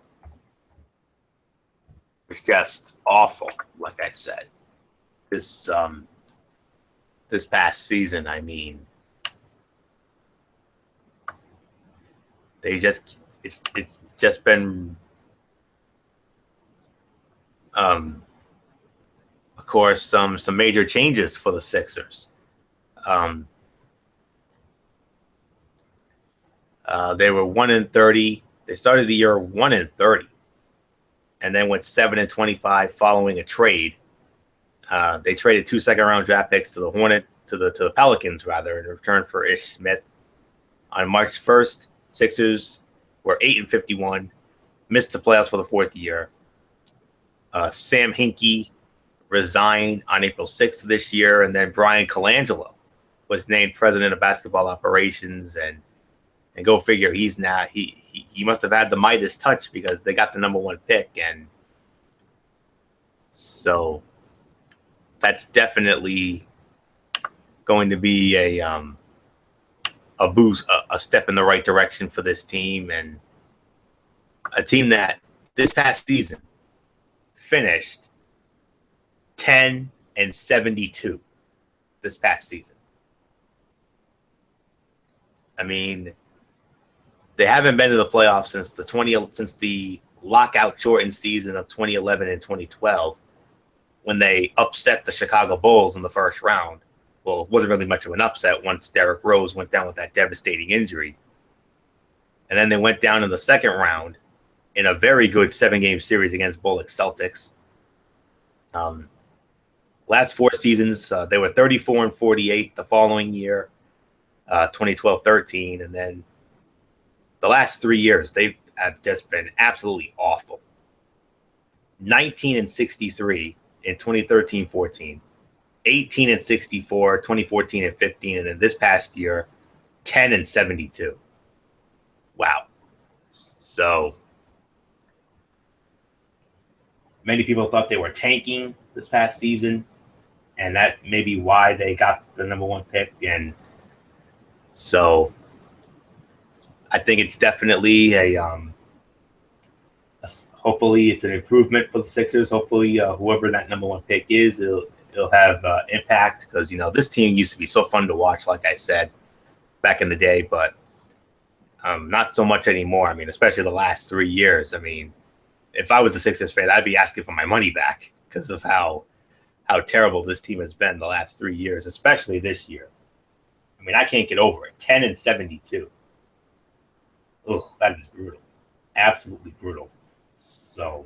was just awful, like I said. This past season, I mean, it's just been of course some major changes for the Sixers. They were 1-30. They started the year 1-30, and then went 7-25 following a trade. They traded 2 second-round draft picks to the Hornets, to the Pelicans rather, in return for Ish Smith. On March 1st, Sixers were 8-51, missed the playoffs for the 4th year. Sam Hinkie resigned on April 6th of this year, and then Brian Colangelo was named president of basketball operations. And go figure, he must have had the Midas touch because they got the number 1 pick, and so that's definitely going to be a boost, a step in the right direction for this team, and a team that this past season finished 10-72 this past season. I mean, they haven't been to the playoffs since the lockout shortened season of 2011 and 2012, when they upset the Chicago Bulls in the first round. Well, it wasn't really much of an upset once Derrick Rose went down with that devastating injury. And then they went down in the second round in a very good 7-game series against Bullock Celtics. Last 4 seasons, they were 34-48 the following year, 2012-13. And then the last 3 years, they have just been absolutely awful. 19-63 in 2013-14, 18-64, 2014-15, and then this past year, 10-72. Wow. So many people thought they were tanking this past season, and that may be why they got the number 1 pick. And so I think it's definitely hopefully it's an improvement for the Sixers. Hopefully whoever that number 1 pick is, it'll have impact, because, this team used to be so fun to watch, like I said, back in the day, but not so much anymore. I mean, especially the last 3 years. I mean, if I was a Sixers fan, I'd be asking for my money back because of how terrible this team has been the last 3 years, especially this year. I mean, I can't get over it. 10-72. Ugh, that is brutal. Absolutely brutal. So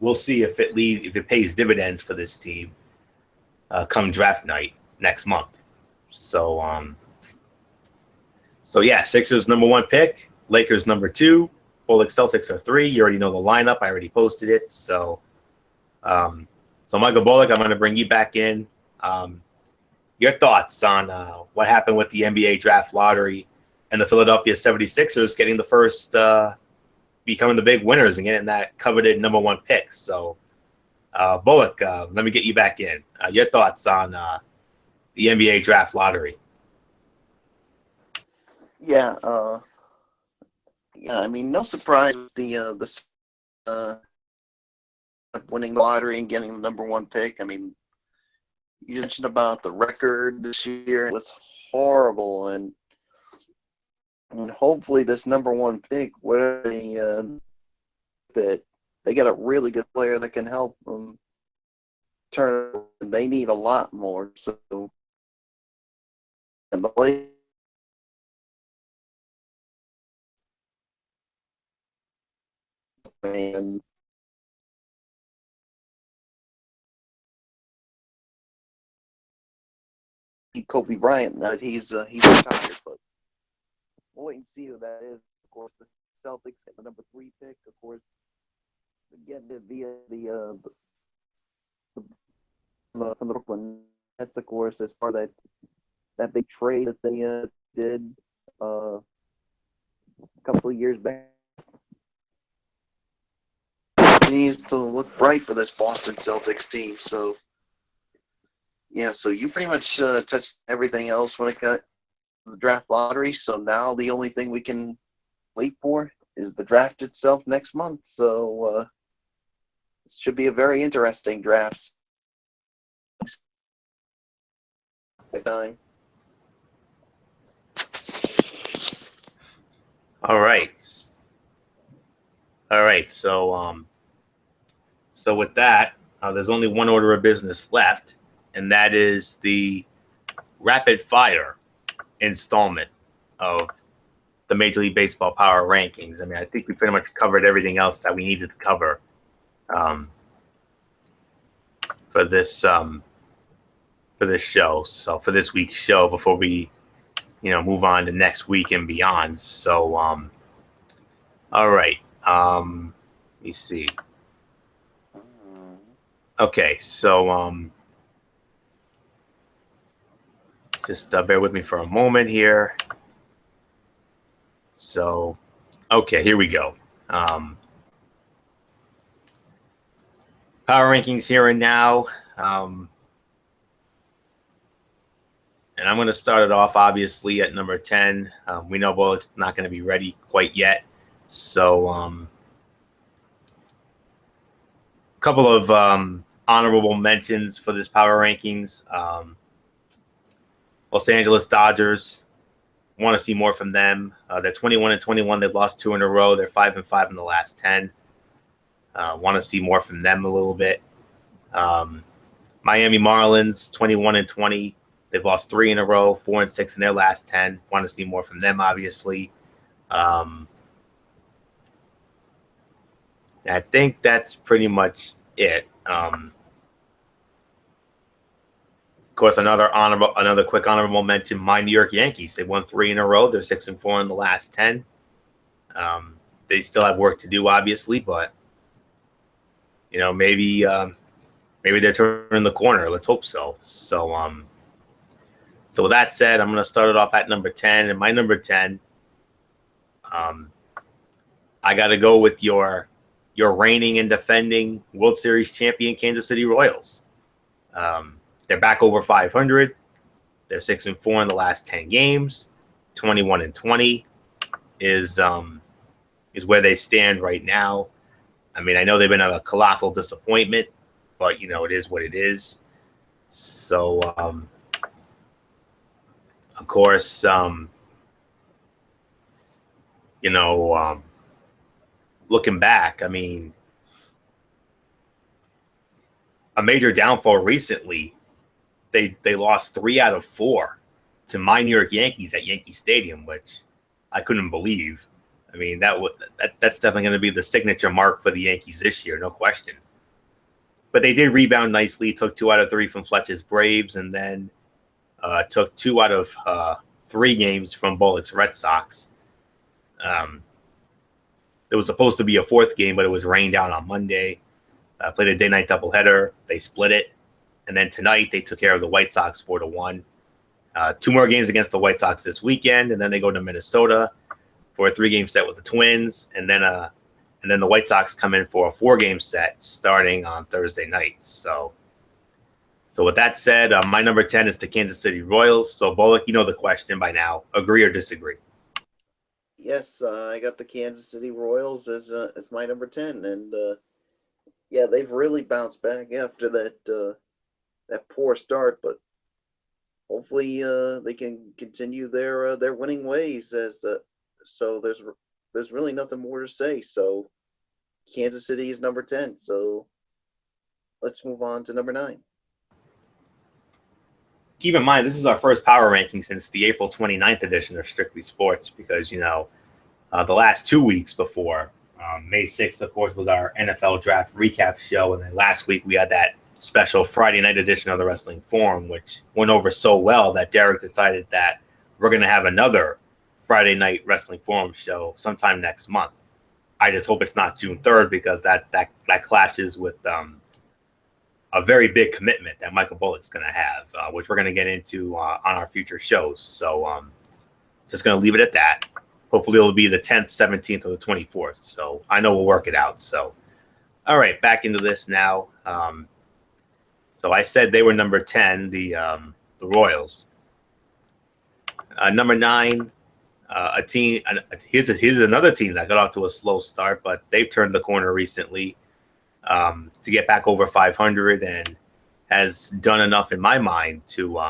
we'll see if it pays dividends for this team come draft night next month. So yeah, Sixers number 1 pick, Lakers number 2, Bullock Celtics are 3. You already know the lineup. I already posted it. So Michael Bullock, I'm going to bring you back in. Your thoughts on what happened with the NBA draft lottery and the Philadelphia 76ers getting the first, becoming the big winners and getting that coveted number 1 pick. So Bullock, let me get you back in. Your thoughts on the NBA draft lottery. Yeah, I mean, no surprise with the winning the lottery and getting the number 1 pick. I mean, you mentioned about the record this year. It was horrible, and hopefully this number 1 pick, where that they get a really good player that can help them turn. They need a lot more. So, and the and Kobe Bryant, that he's retired, but we'll wait and see who that is. Of course, the Celtics get the number 3 pick. Of course, getting it via from the Brooklyn Nets, of course, as part of that big trade that they did a couple of years back. It needs to look bright for this Boston Celtics team. So, yeah, so you pretty much touched everything else when it got to the draft lottery. So now the only thing we can wait for is the draft itself next month. So it should be a very interesting draft. Time. All right. So with that, there's only one order of business left, and that is the rapid fire installment of the Major League Baseball Power Rankings. I mean, I think we pretty much covered everything else that we needed to cover for this show. So for this week's show, before we move on to next week and beyond. So all right. Let me see. Okay, so just bear with me for a moment here. So, okay, here we go. Power rankings here and now. And I'm going to start it off, obviously, at number 10. We know Bullock's not going to be ready quite yet. So a couple of honorable mentions for this power rankings. Los Angeles Dodgers, want to see more from them. They're 21-21. They've lost 2 in a row. They're 5-5 in the last 10. Want to see more from them a little bit. Miami Marlins, 21-20. They've lost 3 in a row, 4-6 in their last 10. Want to see more from them, obviously. I think that's pretty much it. Of course, another quick honorable mention: my New York Yankees. They won 3 in a row. They're 6-4 in the last 10. They still have work to do, obviously, but maybe they're turning the corner. Let's hope so. So with that said, I'm going to start it off at number 10. And my number 10, I got to go with your reigning and defending World Series champion Kansas City Royals. They're back over 500. They're 6-4 in the last 10 games. 21-20 is where they stand right now. I mean, I know they've been a colossal disappointment, but it is what it is. So, of course, looking back, I mean, a major downfall recently. They lost 3 out of 4 to my New York Yankees at Yankee Stadium, which I couldn't believe. I mean, that's definitely going to be the signature mark for the Yankees this year, no question. But they did rebound nicely, took 2 out of 3 from Fletcher's Braves, and then took 2 out of 3 games from Bullock's Red Sox. There was supposed to be a 4th game, but it was rained out on Monday. Played a day-night doubleheader. They split it. And then tonight, they took care of the White Sox 4-1. 2 more games against the White Sox this weekend, and then they go to Minnesota for a 3-game set with the Twins. And then the White Sox come in for a 4-game set starting on Thursday night. So with that said, my number 10 is the Kansas City Royals. So, Bullock, you know the question by now. Agree or disagree? Yes, I got the Kansas City Royals as my number 10, and yeah, they've really bounced back after that poor start, but hopefully they can continue their winning ways. So there's really nothing more to say. So Kansas City is number 10. So let's move on to number 9. Keep in mind, this is our first power ranking since the April 29th edition of Strictly Sports, because, the last 2 weeks before, May 6th, of course, was our NFL draft recap show. And then last week we had that special Friday night edition of the Wrestling Forum, which went over so well that Derek decided that we're going to have another Friday night Wrestling Forum show sometime next month. I just hope it's not June 3rd, because that clashes with a very big commitment that Michael Bullock's going to have, which we're going to get into on our future shows. So just going to leave it at that. Hopefully it'll be the 10th, 17th, or the 24th. So I know we'll work it out. So, all right, back into this now. So I said they were number 10, the Royals. Number 9, a team. Here's another team that got off to a slow start, but they've turned the corner recently to get back over 500 and has done enough in my mind to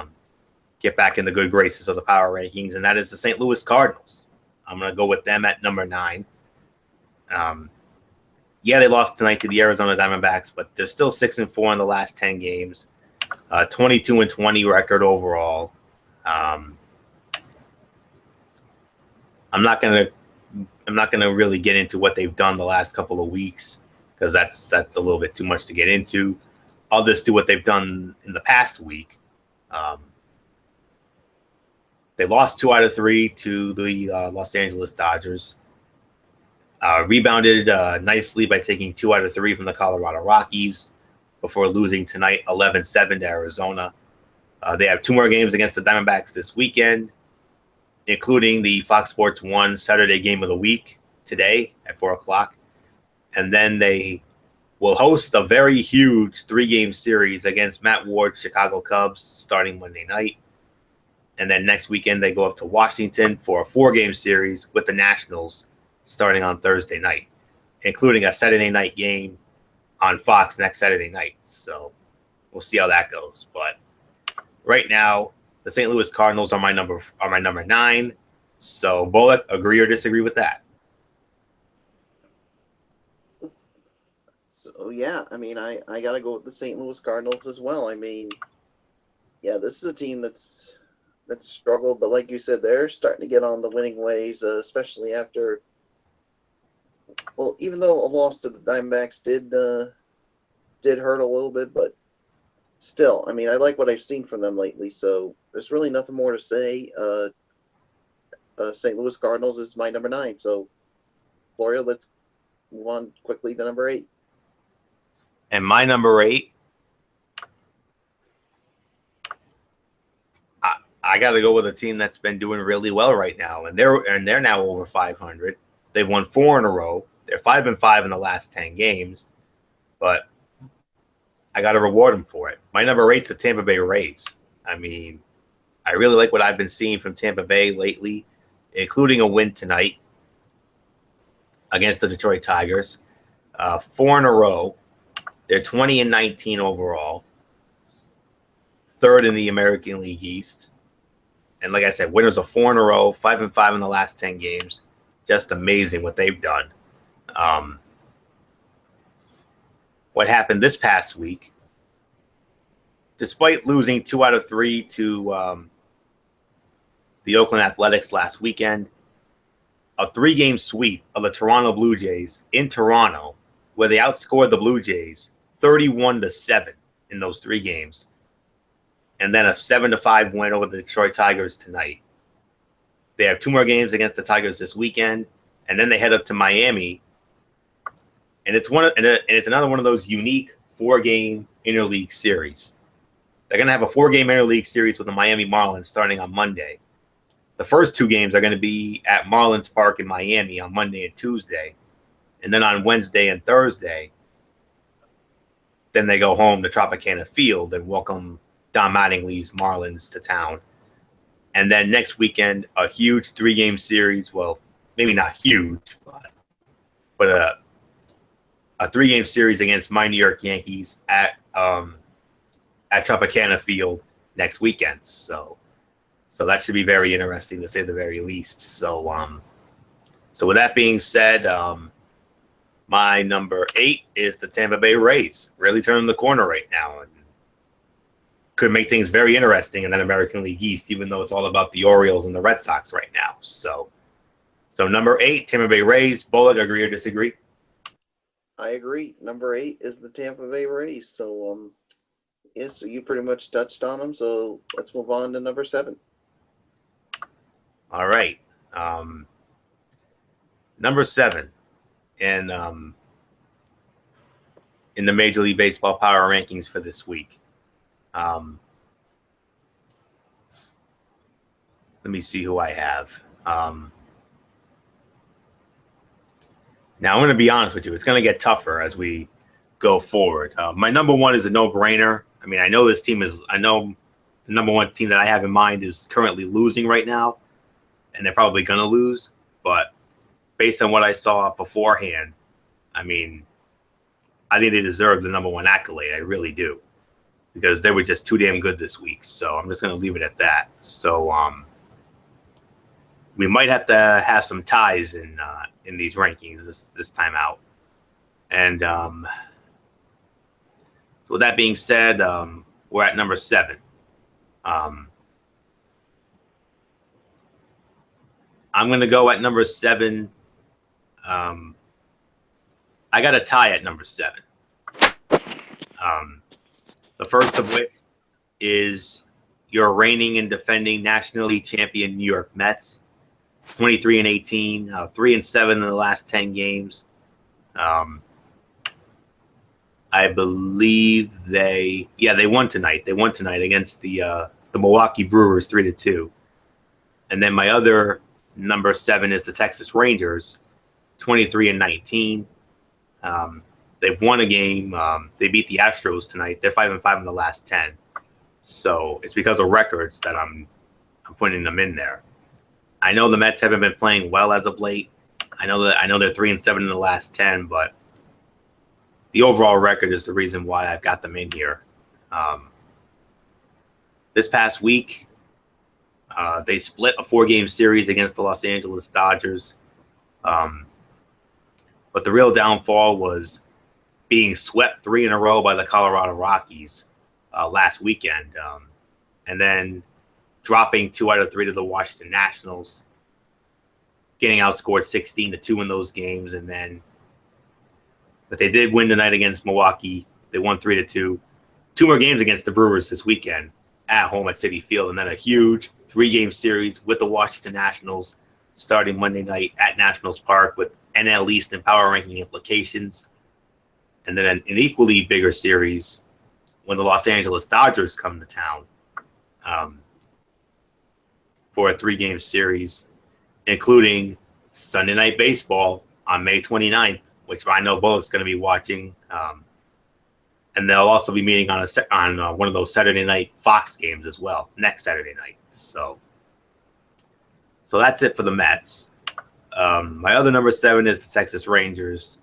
get back in the good graces of the power rankings, and that is the St. Louis Cardinals. I'm going to go with them at number 9. Yeah, they lost tonight to the Arizona Diamondbacks, but they're still 6-4 in the last 10 games, 22-20 record overall. I'm not gonna really get into what they've done the last couple of weeks, because that's a little bit too much to get into. I'll just do what they've done in the past week. They lost 2 out of 3 to the Los Angeles Dodgers. Rebounded nicely by taking 2 out of 3 from the Colorado Rockies before losing tonight 11-7 to Arizona. They have 2 more games against the Diamondbacks this weekend, including the Fox Sports 1 Saturday game of the week today at 4 o'clock. And then they will host a very huge 3-game series against Matt Ward's Chicago Cubs starting Monday night. And then next weekend, they go up to Washington for a 4-game series with the Nationals starting on Thursday night, including a Saturday night game on Fox next Saturday night. So we'll see how that goes. But right now, the St. Louis Cardinals are my number 9. So Bullock, agree or disagree with that? So yeah, I mean, I gotta go with the St. Louis Cardinals as well. I mean, yeah, this is a team that's struggled, but like you said, they're starting to get on the winning ways, especially after. Well, even though a loss to the Diamondbacks did hurt a little bit, but still, I mean, I like what I've seen from them lately. So there's really nothing more to say. St. Louis Cardinals is my number 9. So, Florio, let's move on quickly to number 8. And my number 8, I got to go with a team that's been doing really well right now, and they're now over 500. They've won 4 in a row. They're 5-5 in the last 10 games, but I got to reward them for it. My number 8's the Tampa Bay Rays. I mean, I really like what I've been seeing from Tampa Bay lately, including a win tonight against the Detroit Tigers. 4 in a row. They're 20-19 overall, 3rd in the American League East. And like I said, winners of 4 in a row, 5-5 in the last 10 games. Just amazing what they've done. What happened this past week, despite losing 2 out of 3 to the Oakland Athletics last weekend, a 3-game sweep of the Toronto Blue Jays in Toronto, where they outscored the Blue Jays 31-7 in those 3 games. And then a 7-5 win over the Detroit Tigers tonight. They have 2 more games against the Tigers this weekend, and then they head up to Miami. And it's another one of those unique 4-game interleague series. They're going to have a 4-game interleague series with the Miami Marlins starting on Monday. The first 2 games are going to be at Marlins Park in Miami on Monday and Tuesday. And then on Wednesday and Thursday, then they go home to Tropicana Field and welcome Don Mattingly's Marlins to town. And then next weekend, a huge 3-game series. Well, maybe not huge, but a 3-game series against my New York Yankees at Tropicana Field next weekend. So that should be very interesting, to say the very least. So with that being said, my number 8 is the Tampa Bay Rays. Really turning the corner right now, and could make things very interesting in that American League East, even though it's all about the Orioles and the Red Sox right now. So number 8, Tampa Bay Rays. Bullock, agree or disagree? I agree. Number 8 is the Tampa Bay Rays. So, so you pretty much touched on them. So let's move on to number 7. All right. Number 7 in the Major League Baseball power rankings for this week. Let me see who I have. Now, I'm going to be honest with you. It's going to get tougher as we go forward. My number 1 is a no-brainer. I mean, I know the number 1 team that I have in mind is currently losing right now, and they're probably going to lose. But based on what I saw beforehand, I mean, I think they deserve the number 1 accolade. I really do, because they were just too damn good this week. So I'm just going to leave it at that. So we might have to have some ties in these rankings this time out. And so with that being said, we're at number 7. I'm going to go at number 7. I got a tie at number 7. The first of which is your reigning and defending National League champion New York Mets, 23-18, 3-7 in the last 10 games. I believe they won tonight. They won tonight against the Milwaukee Brewers 3-2. And then my other number 7 is the Texas Rangers, 23-19. They've won a game. They beat the Astros tonight. They're 5-5 in the last 10. So it's because of records that I'm I'm putting them in there. I know the Mets haven't been playing well as of late. I know they're 3-7 in the last 10, but the overall record is the reason why I've got them in here. This past week, they split a 4-game series against the Los Angeles Dodgers. But the real downfall was being swept 3 in a row by the Colorado Rockies last weekend. And then dropping 2 out of 3 to the Washington Nationals, getting outscored 16-2 in those games. But they did win tonight against Milwaukee. They won 3-2. 2 more games against the Brewers this weekend at home at Citi Field, and then a huge 3-game series with the Washington Nationals starting Monday night at Nationals Park with NL East and power ranking implications. And then an equally bigger series when the Los Angeles Dodgers come to town for a 3-game series, including Sunday Night Baseball on May 29th, which I know Bullock's going to be watching. And they'll also be meeting on one of those Saturday night Fox games as well, next Saturday night. So that's it for the Mets. My other number 7 is the Texas Rangers.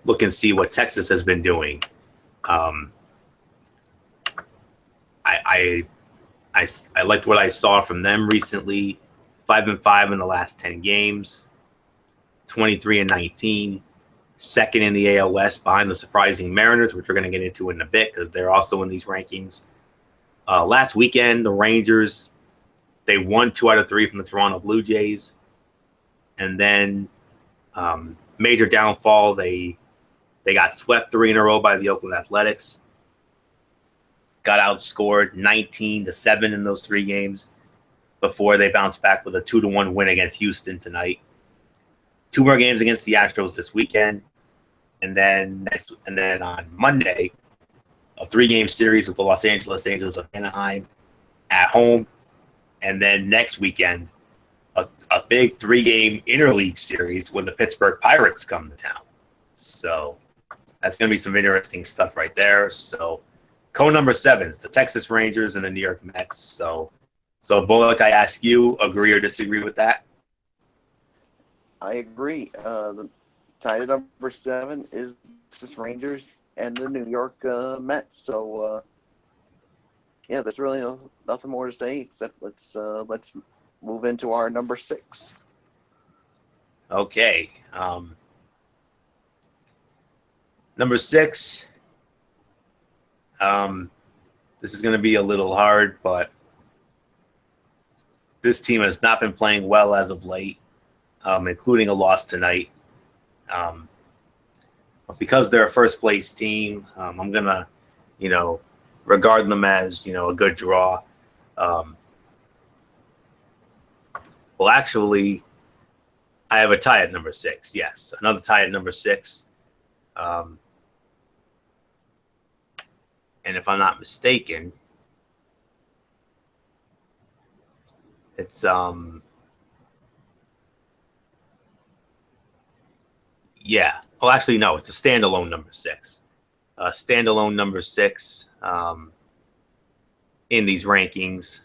Look and see what Texas has been doing. I liked what I saw from them recently. 5-5 in the last 10 games, 23-19, second in the AL West behind the surprising Mariners, which we're going to get into in a bit because they're also in these rankings. Last weekend, the Rangers, they won 2 out of 3 from the Toronto Blue Jays. And then major downfall, they got swept 3 in a row by the Oakland Athletics. Got outscored 19-7 in those 3 games before they bounced back with a 2-1 win against Houston tonight. 2 more games against the Astros this weekend. And then on Monday, a 3-game series with the Los Angeles Angels of Anaheim at home. And then next weekend, a big 3-game interleague series when the Pittsburgh Pirates come to town. So that's going to be some interesting stuff right there. So number 7 is the Texas Rangers and the New York Mets. So Bullock, I ask you, agree or disagree with that? I agree. The tied at number 7 is the Texas Rangers and the New York Mets. So, yeah, there's really nothing more to say except let's move into our number 6. Okay. Number 6. This is going to be a little hard, but this team has not been playing well as of late, including a loss tonight. But because they're a first-place team, I'm going to, regard them as, a good draw. Well, actually, I have a tie at number 6. Yes, another tie at number 6. And if I'm not mistaken, it's yeah. Oh, actually, no. It's a standalone number 6. Standalone number 6 in these rankings,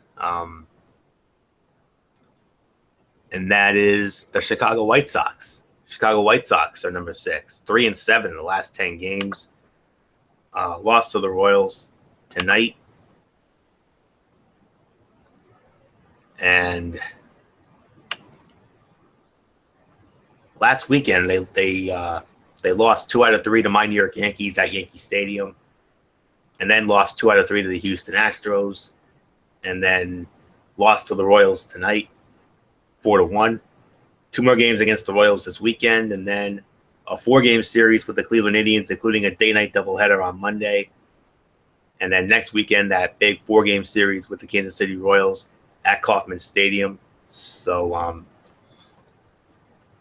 and that is the Chicago White Sox. Chicago White Sox are number 6, 3-7 in the last 10 games. Lost to the Royals tonight. And last weekend they lost 2 out of 3 to my New York Yankees at Yankee Stadium, and then lost 2 out of 3 to the Houston Astros, and then lost to the Royals tonight, 4-1. 2 more games against the Royals this weekend, and then a 4-game series with the Cleveland Indians, including a day-night doubleheader on Monday. And then next weekend, that big 4-game series with the Kansas City Royals at Kauffman Stadium. So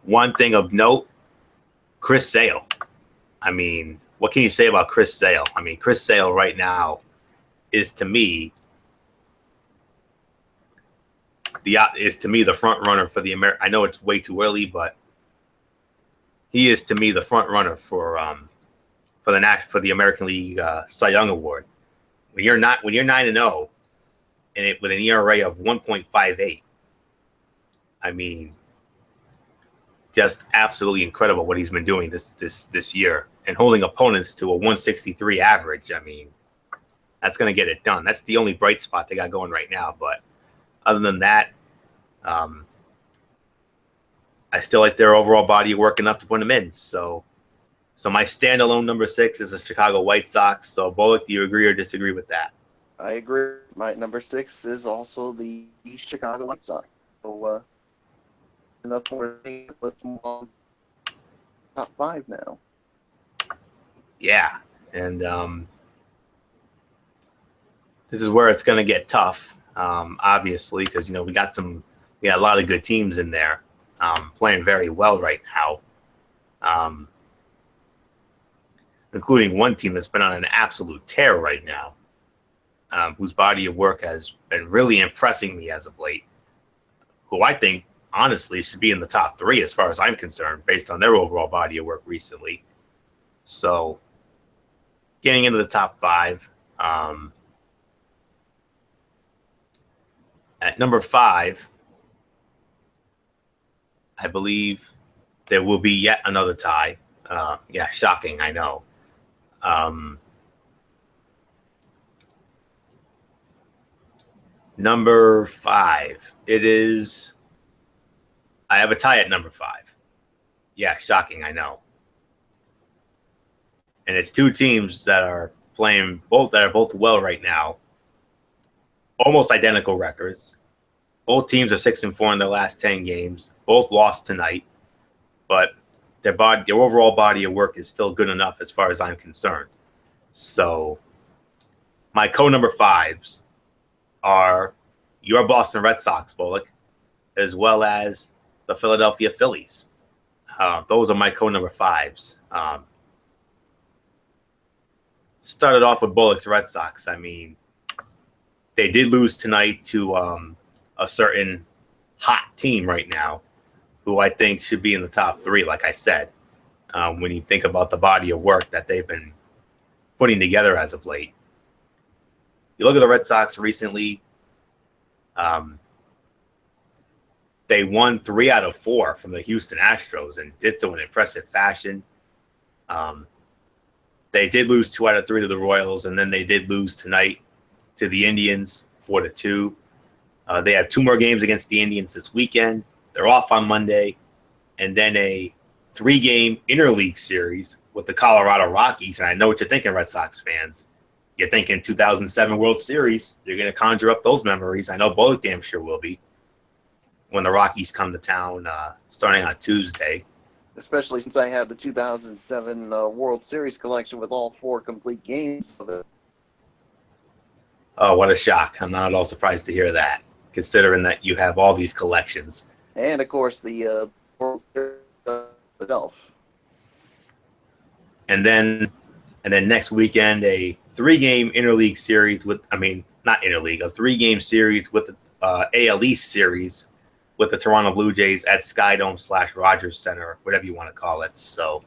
one thing of note, Chris Sale. I mean, what can you say about Chris Sale? I mean, Chris Sale right now is to me the front runner for the American. I know it's way too early, but he is to me the front runner for the American League Cy Young Award, when you're 9-0 and it with an ERA of 1.58, I mean, just absolutely incredible what he's been doing this year and holding opponents to a 163 average. I mean, that's going to get it done. That's the only bright spot they got going right now. But other than that, I still like their overall body of work enough to put them in. So my standalone number 6 is the Chicago White Sox. So Bullock, do you agree or disagree with that? I agree. My number 6 is also the Chicago White Sox. So nothing more. Let's move on. Top 5 now. Yeah, and this is where it's going to get tough, obviously, because we got a lot of good teams in there playing very well right now, including one team that's been on an absolute tear right now, whose body of work has been really impressing me as of late, who I think honestly should be in the top 3 as far as I'm concerned, based on their overall body of work recently. So getting into the top 5. At number 5, I believe there will be yet another tie. Yeah, shocking, I know. Number 5, it is. I have a tie at number 5. Yeah, shocking, I know. And it's 2 teams that are playing both well right now. Almost identical records. Both teams are 6-4 in their last 10 games. Both lost tonight, but their overall body of work is still good enough as far as I'm concerned. So my number 5s are your Boston Red Sox, Bullock, as well as the Philadelphia Phillies. Those are my number 5s. Started off with Bullock's Red Sox. I mean, they did lose tonight to a certain hot team right now, who I think should be in the top 3, like I said, when you think about the body of work that they've been putting together as of late. You look at the Red Sox recently, they won 3 out of 4 from the Houston Astros and did so in impressive fashion. They did lose 2 out of 3 to the Royals, and then they did lose tonight to the Indians 4-2. They have 2 more games against the Indians this weekend. They're off on Monday, and then a 3-game interleague series with the Colorado Rockies. And I know what you're thinking, Red Sox fans. You're thinking 2007 World Series. You're going to conjure up those memories. I know both damn sure will be when the Rockies come to town starting on Tuesday. Especially since I have the 2007 World Series collection with all 4 complete games of it. Oh, what a shock. I'm not at all surprised to hear that, considering that you have all these collections. And, of course, the World Series itself. And then next weekend, a 3-game interleague series with, a 3-game series with the AL East series with the Toronto Blue Jays at Skydome / Rogers Center, whatever you want to call it. So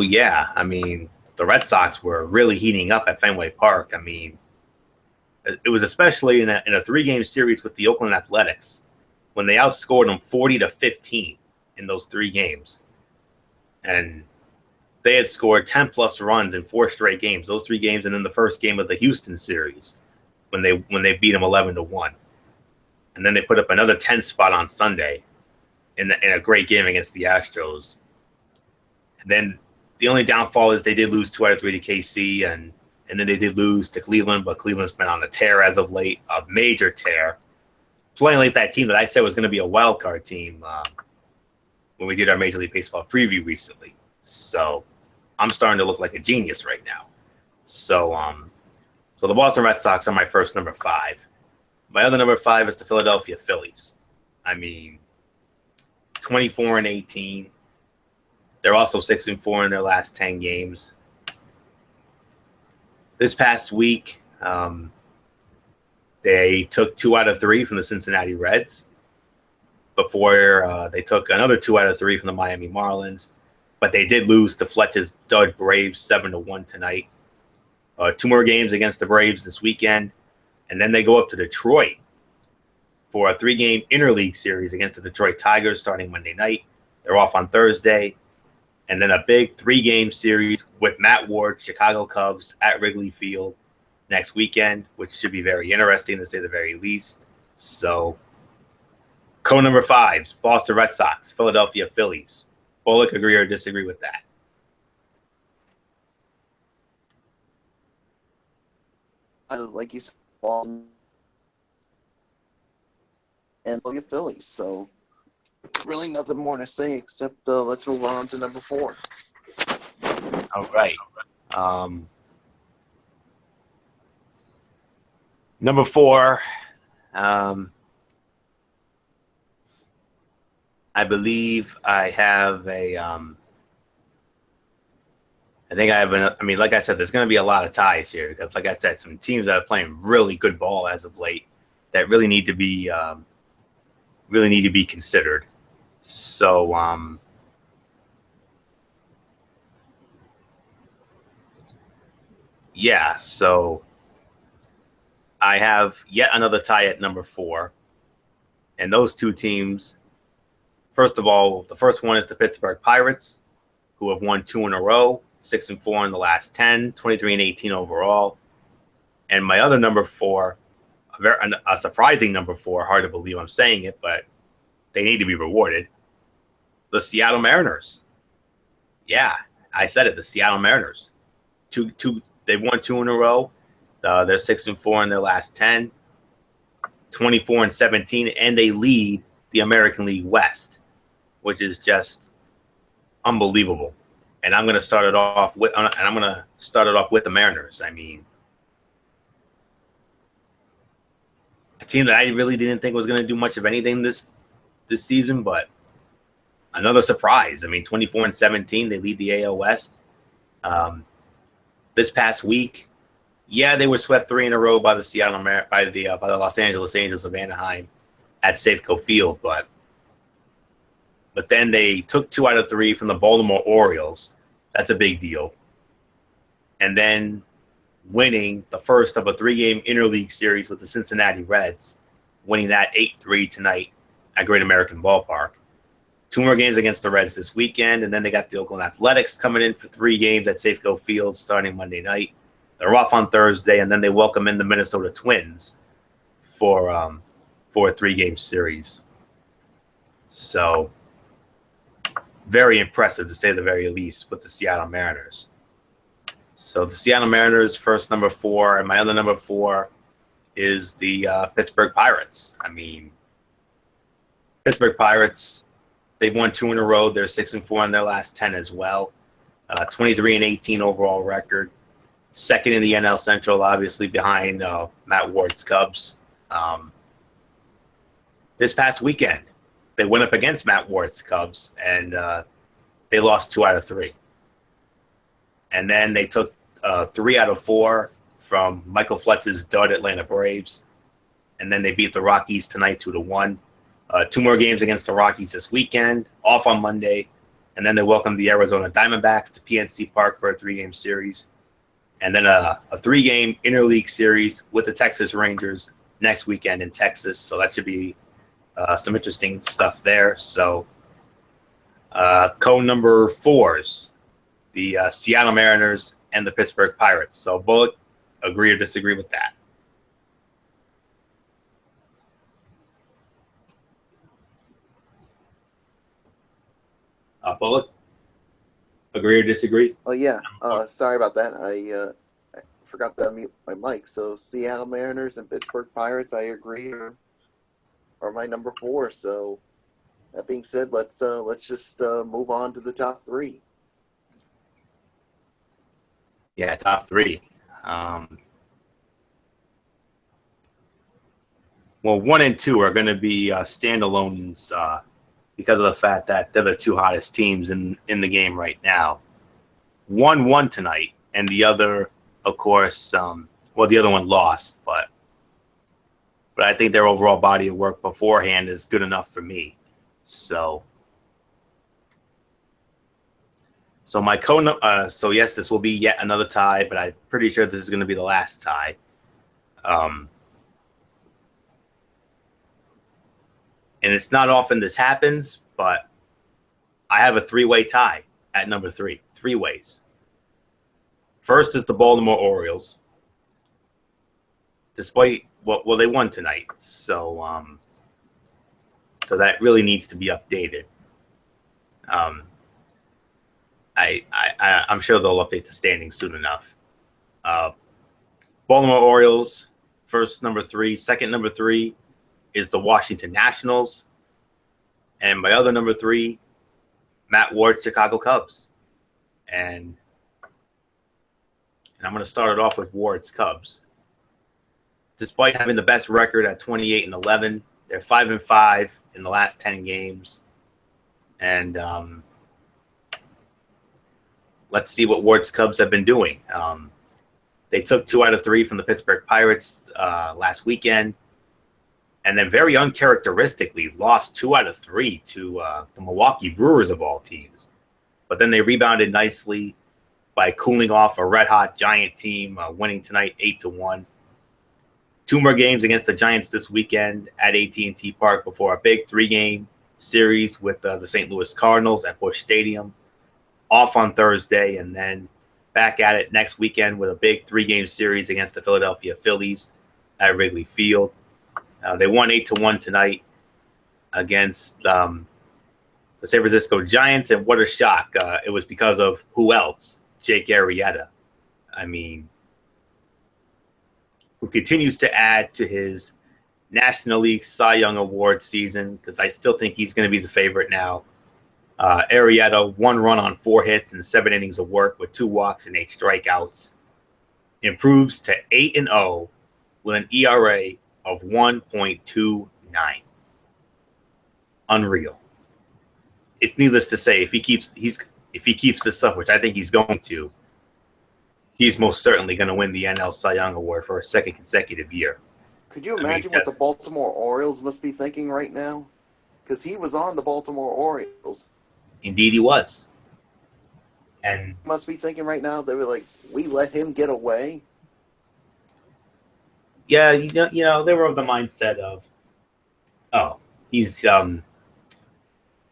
yeah, I mean, the Red Sox were really heating up at Fenway Park. I mean, it was especially in a 3-game series with the Oakland Athletics when they outscored them 40-15 in those 3 games. And they had scored 10-plus runs in 4 straight games, those 3 games, and then the first game of the Houston series when they beat them 11-1. And then they put up another 10 spot on Sunday in a great game against the Astros. And then the only downfall is they did lose 2 out of 3 to KC, and then they did lose to Cleveland, but Cleveland's been on a tear as of late, a major tear. Playing like that team that I said was going to be a wild card team when we did our Major League Baseball preview recently. So I'm starting to look like a genius right now. So the Boston Red Sox are my first number 5. My other number 5 is the Philadelphia Phillies. I mean, 24-18. They're also 6-4 in their last 10 games. This past week, they took 2 out of 3 from the Cincinnati Reds before they took another 2 out of 3 from the Miami Marlins. But they did lose to Fletcher's Dud Braves 7-1 tonight. 2 more games against the Braves this weekend, and then they go up to Detroit for a 3-game interleague series against the Detroit Tigers starting Monday night. They're off on Thursday, and then a big 3-game series with Matt Ward, Chicago Cubs at Wrigley Field next weekend, which should be very interesting to say the very least. So, number 5's Boston Red Sox, Philadelphia Phillies. Bullock, agree or disagree with that? Like you said, Boston and look at Phillies. So really nothing more to say except let's move on to number 4. All right. Number 4, I believe I have a I think I have like I said, there's going to be a lot of ties here because, like I said, some teams that are playing really good ball as of late that really need to be considered. So, yeah. So I have yet another tie at number 4, and those two teams. First of all, the first one is the Pittsburgh Pirates, who have won 2 in a row. 6-4 in the last 10, 23-18 overall. And my other number 4, a surprising number 4, hard to believe I'm saying it, but they need to be rewarded. The Seattle Mariners. Yeah, I said it, the Seattle Mariners. They've won 2 in a row. They're 6-4 in their last 10, 24-17, and they lead the American League West, which is just unbelievable. And I'm going to start it off with the Mariners. I mean, a team that I really didn't think was going to do much of anything this season, but another surprise. I mean, 24-17, they lead the AL West. This past week, yeah, they were swept 3 in a row by the Los Angeles Angels of Anaheim at Safeco Field, but then they took 2 out of 3 from the Baltimore Orioles. That's a big deal. And then winning the first of a 3-game interleague series with the Cincinnati Reds, winning that 8-3 tonight at Great American Ballpark. 2 more games against the Reds this weekend, and then they got the Oakland Athletics coming in for 3 games at Safeco Field starting Monday night. They're off on Thursday, and then they welcome in the Minnesota Twins for a 3-game series. So, very impressive to say the very least with the Seattle Mariners. So the Seattle Mariners, first number 4, and my other number 4 is the Pittsburgh Pirates. I mean, Pittsburgh Pirates, they've won 2 in a row. They're 6-4 in their last 10 as well. 23-18 overall record. Second in the NL Central, obviously behind Matt Ward's Cubs. This past weekend, they went up against Matt Ward's Cubs, and they lost 2 out of 3. And then they took 3 out of 4 from Michael Fletcher's dud Atlanta Braves. And then they beat the Rockies tonight 2-1. 2 more games against the Rockies this weekend, off on Monday. And then they welcome the Arizona Diamondbacks to PNC Park for a 3-game series. And then a 3-game interleague series with the Texas Rangers next weekend in Texas. So that should be some interesting stuff there. So, number 4s, the Seattle Mariners and the Pittsburgh Pirates. So, Bullock, agree or disagree with that? Bullock, agree or disagree? Oh yeah. Sorry about that. I forgot to unmute my mic. So Seattle Mariners and Pittsburgh Pirates, I agree, are my number 4. So that being said, let's just move on to the top 3. Yeah, top 3. Well, 1 and 2 are going to be standalones because of the fact that they're the 2 hottest teams in the game right now. 1 won tonight, and the other, of course, the other one lost, but I think their overall body of work beforehand is good enough for me. So So so yes, this will be yet another tie, but I'm pretty sure this is going to be the last tie. And it's not often this happens, but I have a three-way tie at number 3. 3 ways. First is the Baltimore Orioles. Despite well, they won tonight, so so that really needs to be updated. I'm sure they'll update the standings soon enough. Baltimore Orioles, first number 3. Second number 3 is the Washington Nationals. And my other number 3, Matt Ward, Chicago Cubs. And I'm going to start it off with Ward's Cubs. Despite having the best record at 28-11, they're 5-5 in the last 10 games. And let's see what Ward's Cubs have been doing. They took 2 out of 3 from the Pittsburgh Pirates last weekend, and then very uncharacteristically lost 2 out of 3 to the Milwaukee Brewers of all teams. But then they rebounded nicely by cooling off a red-hot Giant team, winning tonight 8-1. 2 more games against the Giants this weekend at AT&T Park before a big 3-game series with the St. Louis Cardinals at Busch Stadium. Off on Thursday, and then back at it next weekend with a big 3-game series against the Philadelphia Phillies at Wrigley Field. They won 8-1 tonight against the San Francisco Giants, and what a shock. It was because of who else? Jake Arrieta. I mean, who continues to add to his National League Cy Young Award season, because I still think he's going to be the favorite now. Arrieta, 1 run on 4 hits and 7 innings of work with 2 walks and 8 strikeouts. Improves to 8-0 with an ERA of 1.29. Unreal. It's needless to say, if he keeps this up, which I think he's going to, he's most certainly going to win the NL Cy Young Award for a second consecutive year. Could you imagine what the Baltimore Orioles must be thinking right now? Because he was on the Baltimore Orioles. Indeed, he was. And must be thinking right now, they were like, we let him get away. Yeah, you know, they were of the mindset of, oh, he's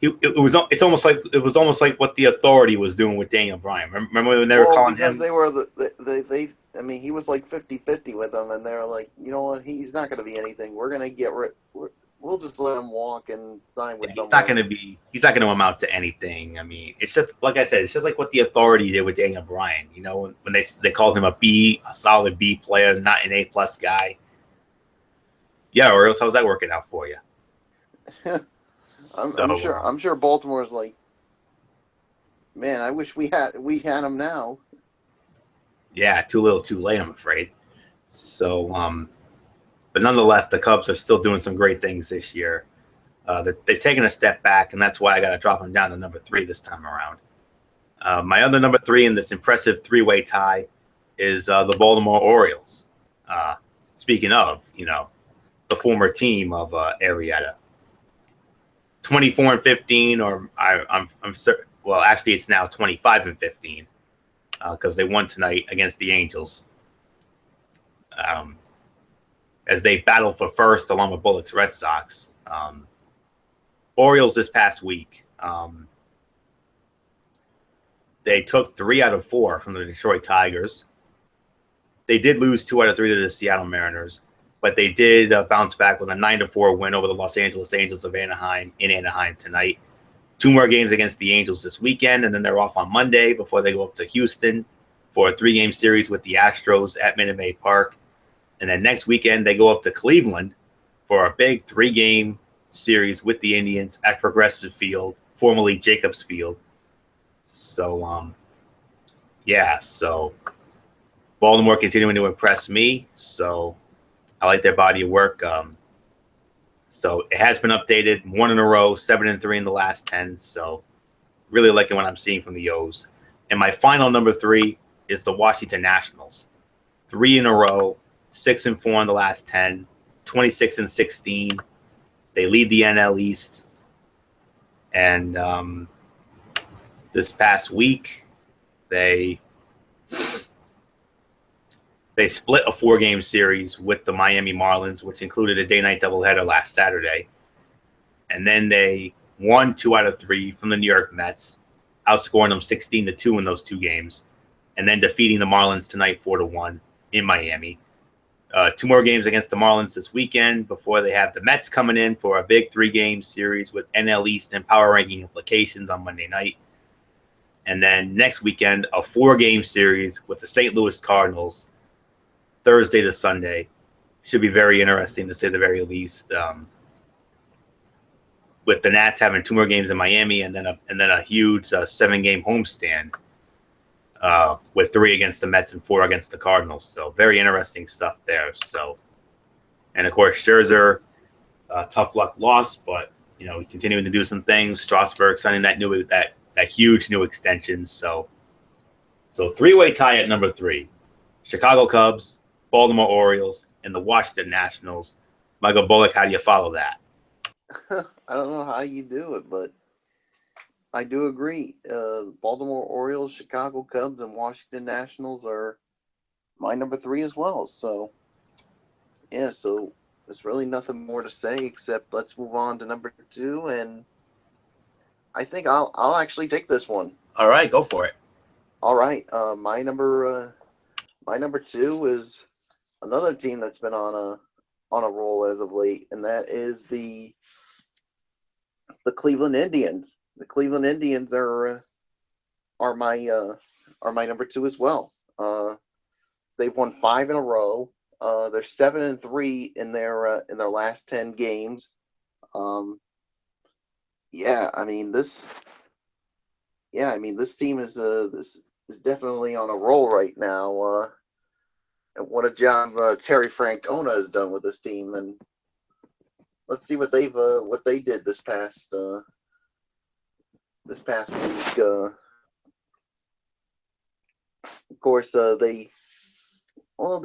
it's almost like what the Authority was doing with Daniel Bryan. Remember when they were calling him? Because they were I mean, he was like 50-50 with them, and they were like, you know what, he's not going to be anything. We're going to get rid. We'll just let him walk and sign with someone. He's not going to amount to anything. I mean, it's just like I said. It's just like what the Authority did with Daniel Bryan. You know, when they called him a solid B player, not an A+ guy. Yeah, or else how's that working out for you? I'm sure Baltimore's like, man, I wish we had him now. Yeah, too little, too late, I'm afraid. So, but nonetheless, the Cubs are still doing some great things this year. They've taken a step back, and that's why I got to drop them down to number 3 this time around. My other number 3 in this impressive 3-way tie is the Baltimore Orioles. Speaking of, you know, the former team of Arrieta. 24-15, or I'm certain. Well, actually, it's now 25-15 because they won tonight against the Angels. As they battle for first along with Bullocks Red Sox. Orioles this past week, they took 3 out of 4 from the Detroit Tigers. They did lose 2 out of 3 to the Seattle Mariners, but they did bounce back with a 9-4 win over the Los Angeles Angels of Anaheim in Anaheim tonight. 2 more games against the Angels this weekend, and then they're off on Monday before they go up to Houston for a 3-game series with the Astros at Minute Maid Park. And then next weekend, they go up to Cleveland for a big 3-game series with the Indians at Progressive Field, formerly Jacobs Field. So, so Baltimore continuing to impress me. So I like their body of work. So it has been updated 1 in a row, 7-3 in the last 10. So really liking what I'm seeing from the O's. And my final number 3 is the Washington Nationals. 3 in a row, 6-4 in the last 10, 26-16. They lead the NL East. And this past week, They split a 4-game series with the Miami Marlins, which included a day-night doubleheader last Saturday. And then they won 2 out of 3 from the New York Mets, outscoring them 16-2 in those 2 games, and then defeating the Marlins tonight 4-1 in Miami. 2 more games against the Marlins this weekend before they have the Mets coming in for a big 3-game series with NL East and power ranking implications on Monday night. And then next weekend, a 4-game series with the St. Louis Cardinals, Thursday to Sunday. Should be very interesting, to say the very least. With the Nats having 2 more games in Miami and then a huge 7-game homestand. With 3 against the Mets and 4 against the Cardinals. So very interesting stuff there. So, and of course, Scherzer, tough luck loss, but continuing to do some things. Strasburg signing that huge new extension. So 3-way tie at number 3: Chicago Cubs, Baltimore Orioles, and the Washington Nationals. Michael Bullock, how do you follow that? I don't know how you do it, but I do agree. Baltimore Orioles, Chicago Cubs, and Washington Nationals are my number 3 as well. So, yeah, so there's really nothing more to say except let's move on to number 2. And I think I'll actually take this one. All right, go for it. All right. My number 2 is another team that's been on a roll as of late, and that is the Cleveland Indians. The Cleveland Indians are my number 2 as well. They've won 5 in a row. They're 7-3 in their last 10 games. This team is definitely on a roll right now. And what a job Terry Francona has done with this team. And let's see what they did this past week. Of course, they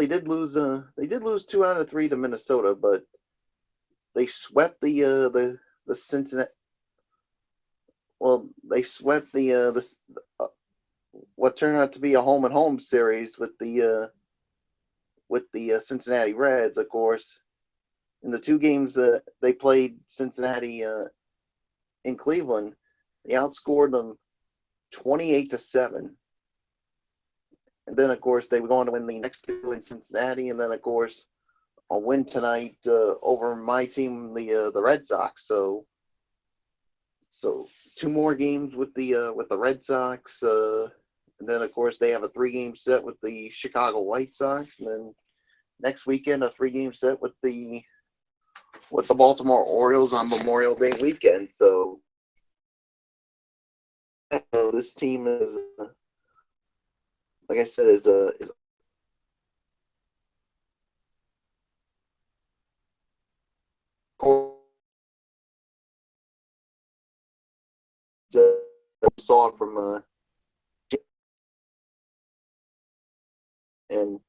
did lose 2 out of 3 to Minnesota, but they swept the Cincinnati. Well, they swept the what turned out to be a home and home series with the Cincinnati Reds. Of course, in the 2 games that they played Cincinnati in Cleveland, they outscored them 28-7. And then, of course, they were going to win the next 2 in Cincinnati, and then, of course, a win tonight over my team, the Red Sox. So 2 more games with the Red Sox, and then, of course, they have a 3-game set with the Chicago White Sox, and then next weekend a 3-game set with the Baltimore Orioles on Memorial Day weekend. So this team is, like I said, is saw it from and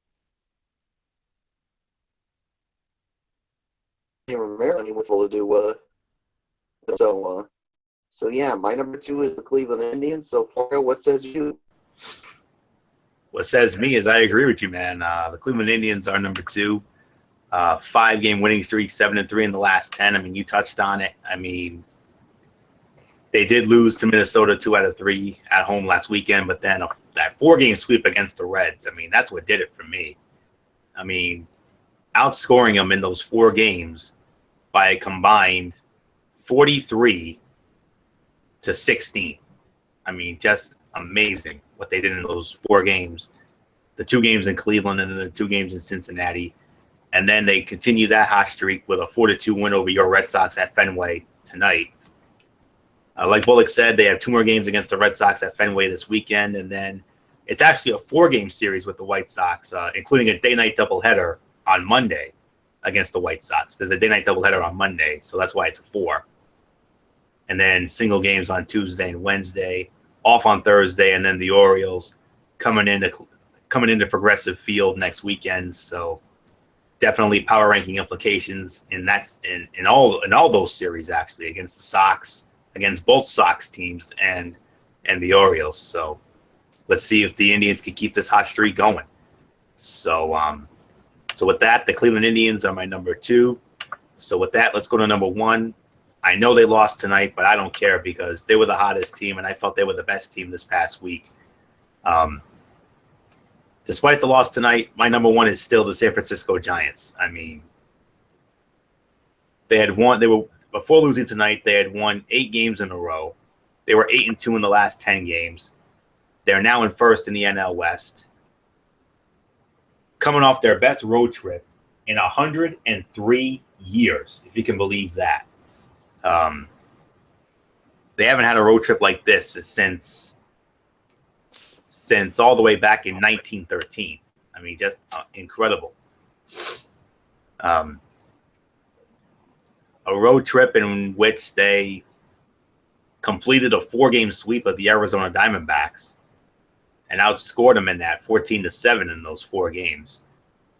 Romero was able to do so yeah, my number 2 is the Cleveland Indians. So Florida, what says you? What says me is I agree with you, man. The Cleveland Indians are number 2. 5-game winning streak, 7-3 in the last 10. I mean, you touched on it. I mean, they did lose to Minnesota 2 out of 3 at home last weekend, but then that 4-game sweep against the Reds, I mean, that's what did it for me. I mean, outscoring them in those 4 games by a combined 43-16. I mean, just amazing what they did in those 4 games. The 2 games in Cleveland and then the 2 games in Cincinnati. And then they continue that hot streak with a 4-2 win over your Red Sox at Fenway tonight. Like Bullock said, they have 2 more games against the Red Sox at Fenway this weekend. And then it's actually a 4-game series with the White Sox, including a day-night doubleheader on Monday against the White Sox. There's a day-night doubleheader on Monday, so that's why it's a 4. And then single games on Tuesday and Wednesday, off on Thursday, and then the Orioles coming into Progressive Field next weekend. So definitely power ranking implications in all those series, actually, against the Sox, against both Sox teams and the Orioles. So let's see if the Indians can keep this hot streak going. So so with that, the Cleveland Indians are my number 2. So with that, let's go to number 1. I know they lost tonight, but I don't care because they were the hottest team, and I felt they were the best team this past week. Despite the loss tonight, my number 1 is still the San Francisco Giants. I mean, before losing tonight, they had won 8 games in a row. They were 8-2 in the last 10 games. They're now in first in the NL West, coming off their best road trip in 103 years, if you can believe that. They haven't had a road trip like this since all the way back in 1913. I mean, just incredible. A road trip in which they completed a 4-game sweep of the Arizona Diamondbacks and outscored them in that 14-7 in those 4 games,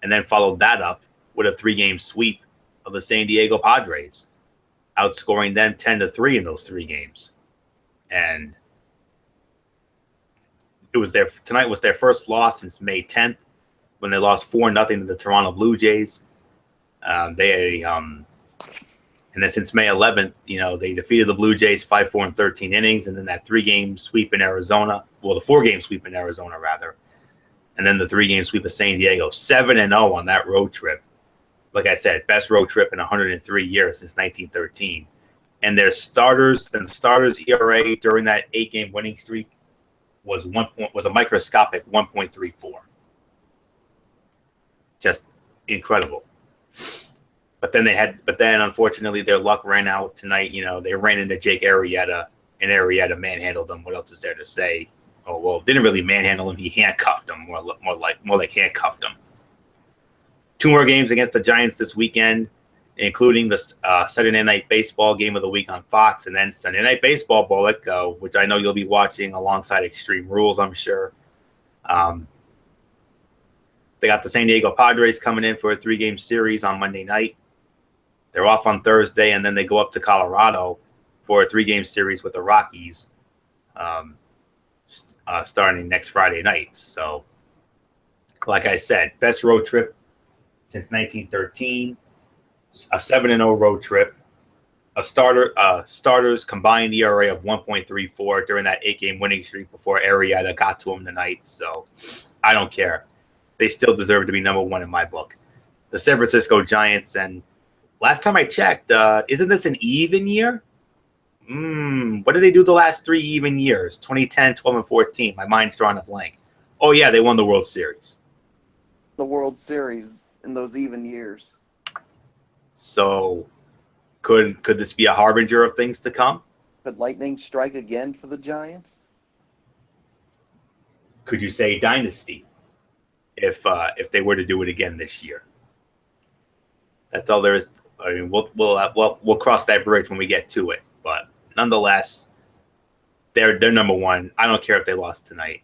and then followed that up with a 3-game sweep of the San Diego Padres, outscoring them 10-3 in those 3 games. And tonight was their first loss since May 10th, when they lost 4-0 to the Toronto Blue Jays. And then since May 11th, they defeated the Blue Jays 5-4 in 13 innings, and then that 3-game sweep in Arizona. Well, the 4-game sweep in Arizona, rather. And then the 3-game sweep of San Diego. 7-0 on that road trip. Like I said, best road trip in 103 years since 1913. And their starters ERA during that 8-game winning streak was a microscopic 1.34. Just incredible. But then unfortunately their luck ran out tonight. They ran into Jake Arrieta, and Arrieta manhandled them. What else is there to say? Oh, well, didn't really manhandle him. He handcuffed him, more like handcuffed him. 2 more games against the Giants this weekend, including the Saturday Night Baseball game of the week on Fox, and then Sunday Night Baseball, Bullock, which I know you'll be watching alongside Extreme Rules, I'm sure. They got the San Diego Padres coming in for a 3-game series on Monday night. They're off on Thursday, and then they go up to Colorado for a 3-game series with the Rockies starting next Friday night. So, like I said, best road trip since 1913, a 7-0 road trip, starters combined ERA of 1.34 during that 8-game winning streak before Arrieta got to him tonight. So, I don't care. They still deserve to be number 1 in my book. The San Francisco Giants, and last time I checked, isn't this an even year? What did they do the last 3 even years? 2010, 12, and 14. My mind's drawing a blank. Oh, yeah, they won the World Series. The World Series in those even years. So could this be a harbinger of things to come? Could lightning strike again for the Giants? Could you say dynasty if they were to do it again this year? That's all there is. I mean, we'll cross that bridge when we get to it. But nonetheless, they're number 1. I don't care if they lost tonight.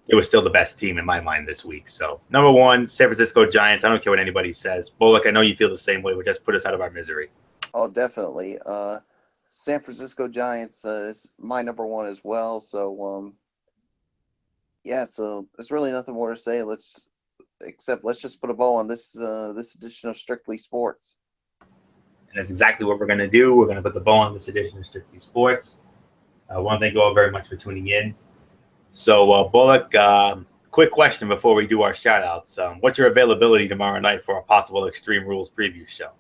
It was still the best team in my mind this week. So number 1, San Francisco Giants. I don't care what anybody says. Bullock, I know you feel the same way, but just put us out of our misery. Oh, definitely. San Francisco Giants is my number 1 as well. So so there's really nothing more to say. Let's just put a bow on this edition of Strictly Sports. And that's exactly what we're going to do. We're going to put the bow on this edition of Strictly Sports. I want to thank you all very much for tuning in. So, Bullock, quick question before we do our shout-outs. What's your availability tomorrow night for a possible Extreme Rules preview show?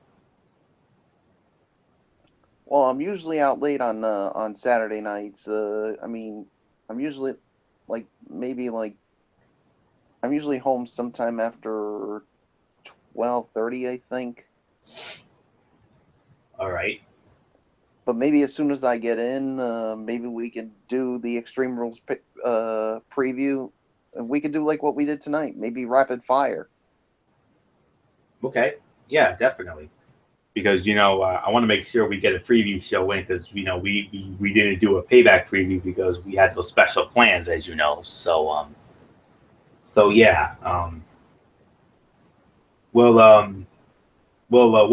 Well, I'm usually out late on Saturday nights. I'm usually I'm usually home sometime after 12:30, I think. All right. But maybe as soon as I get in, maybe we can do the Extreme Rules preview. And we could do like what we did tonight, maybe rapid fire. Okay. Yeah, definitely. Because, I want to make sure we get a preview show in because, we didn't do a payback preview because we had those special plans, as you know. So, yeah. We'll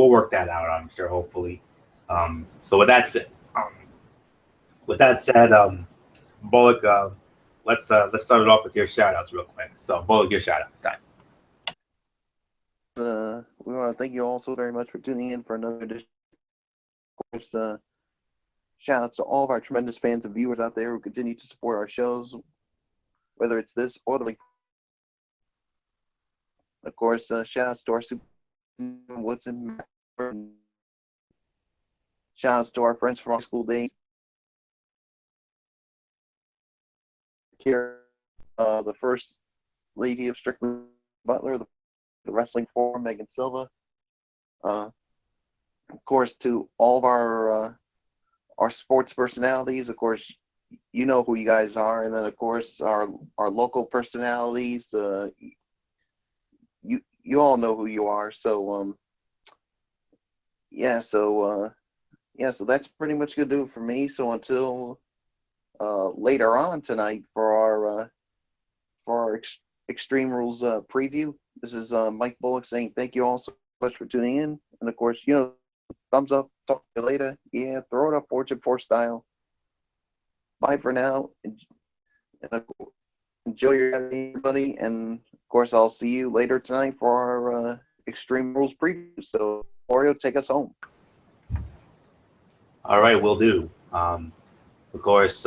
work that out, I'm sure, hopefully. So with that said, Bullock, let's start it off with your shout outs real quick. So Bullock, your shout outs time. We want to thank you all so very much for tuning in for another edition. Of course, shout outs to all of our tremendous fans and viewers out there who continue to support our shows, whether it's this or the link. Of course, shout outs to our Super Woodson. Shout outs to our friends from our school days. Here, the first lady of Strictly Butler, the Wrestling Forum, Megan Silva. Of course, to all of our sports personalities. Of course, you know who you guys are, and then of course our local personalities. You all know who you are. So so that's pretty much gonna do it for me. So until later on tonight for our Extreme Rules preview. This is Mike Bullock saying thank you all so much for tuning in. And of course, thumbs up, talk to you later. Yeah, throw it up Fortune 4 style. Bye for now. And enjoy your evening, everybody. And of course, I'll see you later tonight for our Extreme Rules preview. So, Oreo, take us home. All right, will do. Of course,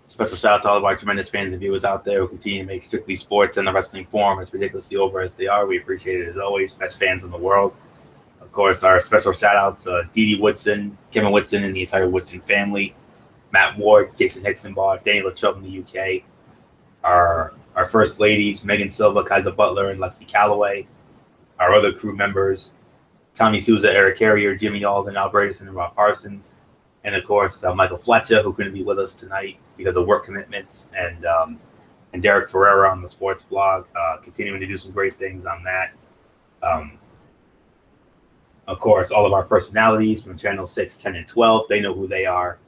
special shout out to all of our tremendous fans and viewers out there who continue to make Strictly Sports and the Wrestling Forum as ridiculously over as they are. We appreciate it as always. Best fans in the world. Of course, our special shout outs, Dee Dee Woodson, Kevin Woodson, and the entire Woodson family, Matt Ward, Jason Hickson-Bar, Danny Latrell in the UK, our first ladies, Megan Silva, Kaiser Butler, and Lexi Calloway, our other crew members, Tommy Souza, Eric Carrier, Jimmy Alden, Al Bradison, and Rob Parsons. And of course, Michael Fletcher, who couldn't be with us tonight because of work commitments, and Derek Ferreira on the sports blog, continuing to do some great things on that. Of course, all of our personalities from Channel 6, 10, and 12, they know who they are.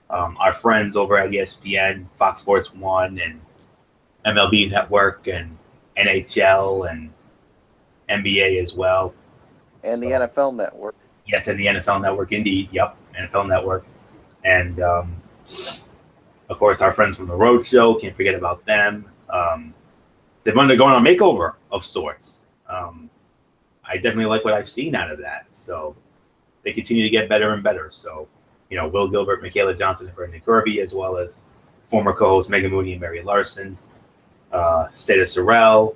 Our friends over at ESPN, Fox Sports 1, and MLB Network, and NHL, and NBA as well. And the NFL Network. Yes, and the NFL Network, indeed. Yep, NFL Network. And, of course, our friends from the Road Show, can't forget about them. They've undergone a makeover of sorts. I definitely like what I've seen out of that. So they continue to get better and better. So, Will Gilbert, Michaela Johnson, and Brendan Kirby, as well as former co-hosts Megan Mooney and Mary Larson, Stata Sorrell,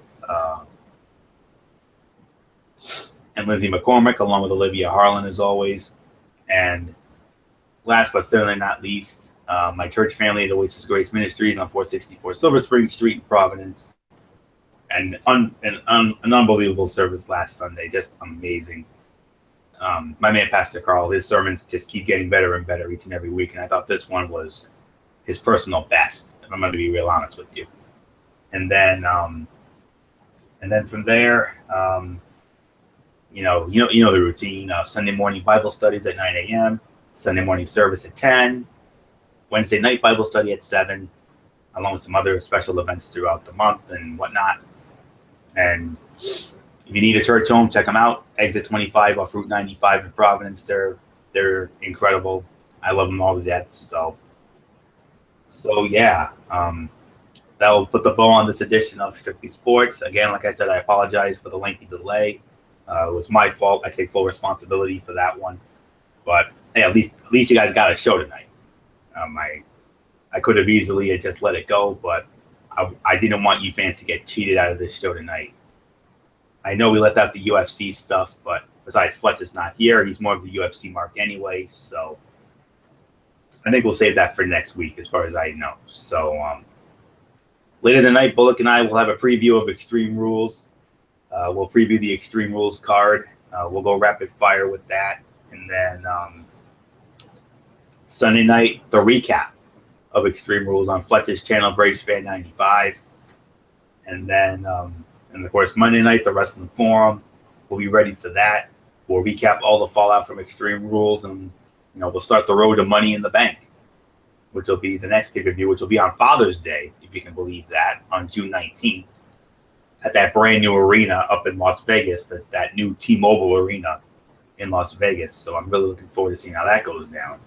and Lindsay McCormick, along with Olivia Harlan, as always. And last but certainly not least, my church family at Oasis Grace Ministries on 464 Silver Spring Street in Providence. And an unbelievable service last Sunday, just amazing. My man, Pastor Carl, his sermons just keep getting better and better each and every week. And I thought this one was his personal best, if I'm going to be real honest with you. And then from there, you know the routine. Sunday morning Bible studies at 9 a.m., Sunday morning service at 10, Wednesday night Bible study at 7, along with some other special events throughout the month and whatnot. And if you need a church home, check them out. Exit 25 off Route 95 in Providence. They're incredible. I love them all to death. So yeah, that will put the bow on this edition of Strictly Sports. Again, like I said, I apologize for the lengthy delay. It was my fault. I take full responsibility for that one. But hey, at least you guys got a show tonight. I could have easily just let it go, but I didn't want you fans to get cheated out of this show tonight. I know we left out the UFC stuff, but besides, Fletcher's not here. He's more of the UFC mark anyway, so I think we'll save that for next week, as far as I know. So later tonight, Bullock and I will have a preview of Extreme Rules. We'll preview the Extreme Rules card. We'll go rapid fire with that. And then Sunday night, the recap of Extreme Rules on Fletcher's channel, Braves Fan 95. And then, and of course, Monday night, the Wrestling Forum. We'll be ready for that. We'll recap all the fallout from Extreme Rules, and we'll start the road to Money in the Bank, which will be the next pay-per-view, which will be on Father's Day, if you can believe that, on June 19th. At that brand new arena up in Las Vegas, that new T-Mobile arena in Las Vegas. So I'm really looking forward to seeing how that goes down.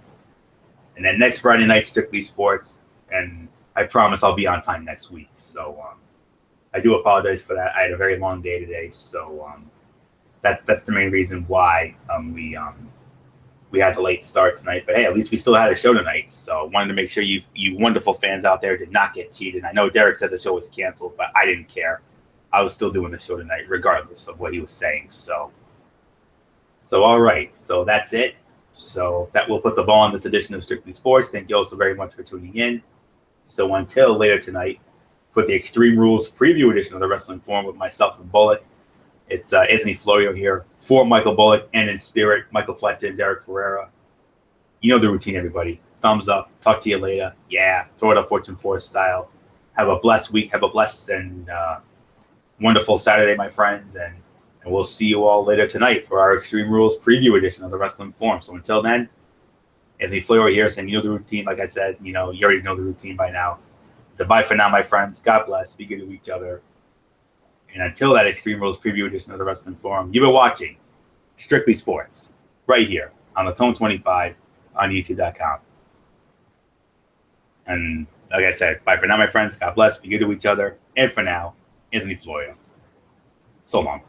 And then next Friday night, Strictly Sports. And I promise I'll be on time next week. So I do apologize for that. I had a very long day today, so that's the main reason why we had the late start tonight. But hey, at least we still had a show tonight. So wanted to make sure you wonderful fans out there did not get cheated. I know Derek said the show was canceled, but I didn't care. I was still doing the show tonight, regardless of what he was saying. So all right. So that's it. So that will put the ball on this edition of Strictly Sports. Thank you all so very much for tuning in. So until later tonight, for the Extreme Rules preview edition of the Wrestling Forum with myself and Bullock, it's Anthony Florio here for Michael Bullock and in spirit, Michael Fletcher and Derek Ferreira. You know the routine, everybody. Thumbs up. Talk to you later. Yeah. Throw it up Fortune Force style. Have a blessed week. Have a blessed and wonderful Saturday, my friends. And we'll see you all later tonight for our Extreme Rules preview edition of the Wrestling Forum. So until then, Anthony Florio here saying, you know the routine. Like I said, you already know the routine by now. So bye for now, my friends. God bless. Be good to each other. And until that Extreme Rules preview edition of the Wrestling Forum, you've been watching Strictly Sports right here on the Tone 25 on YouTube.com. And like I said, bye for now, my friends. God bless. Be good to each other. And for now, Anthony Florio. So long.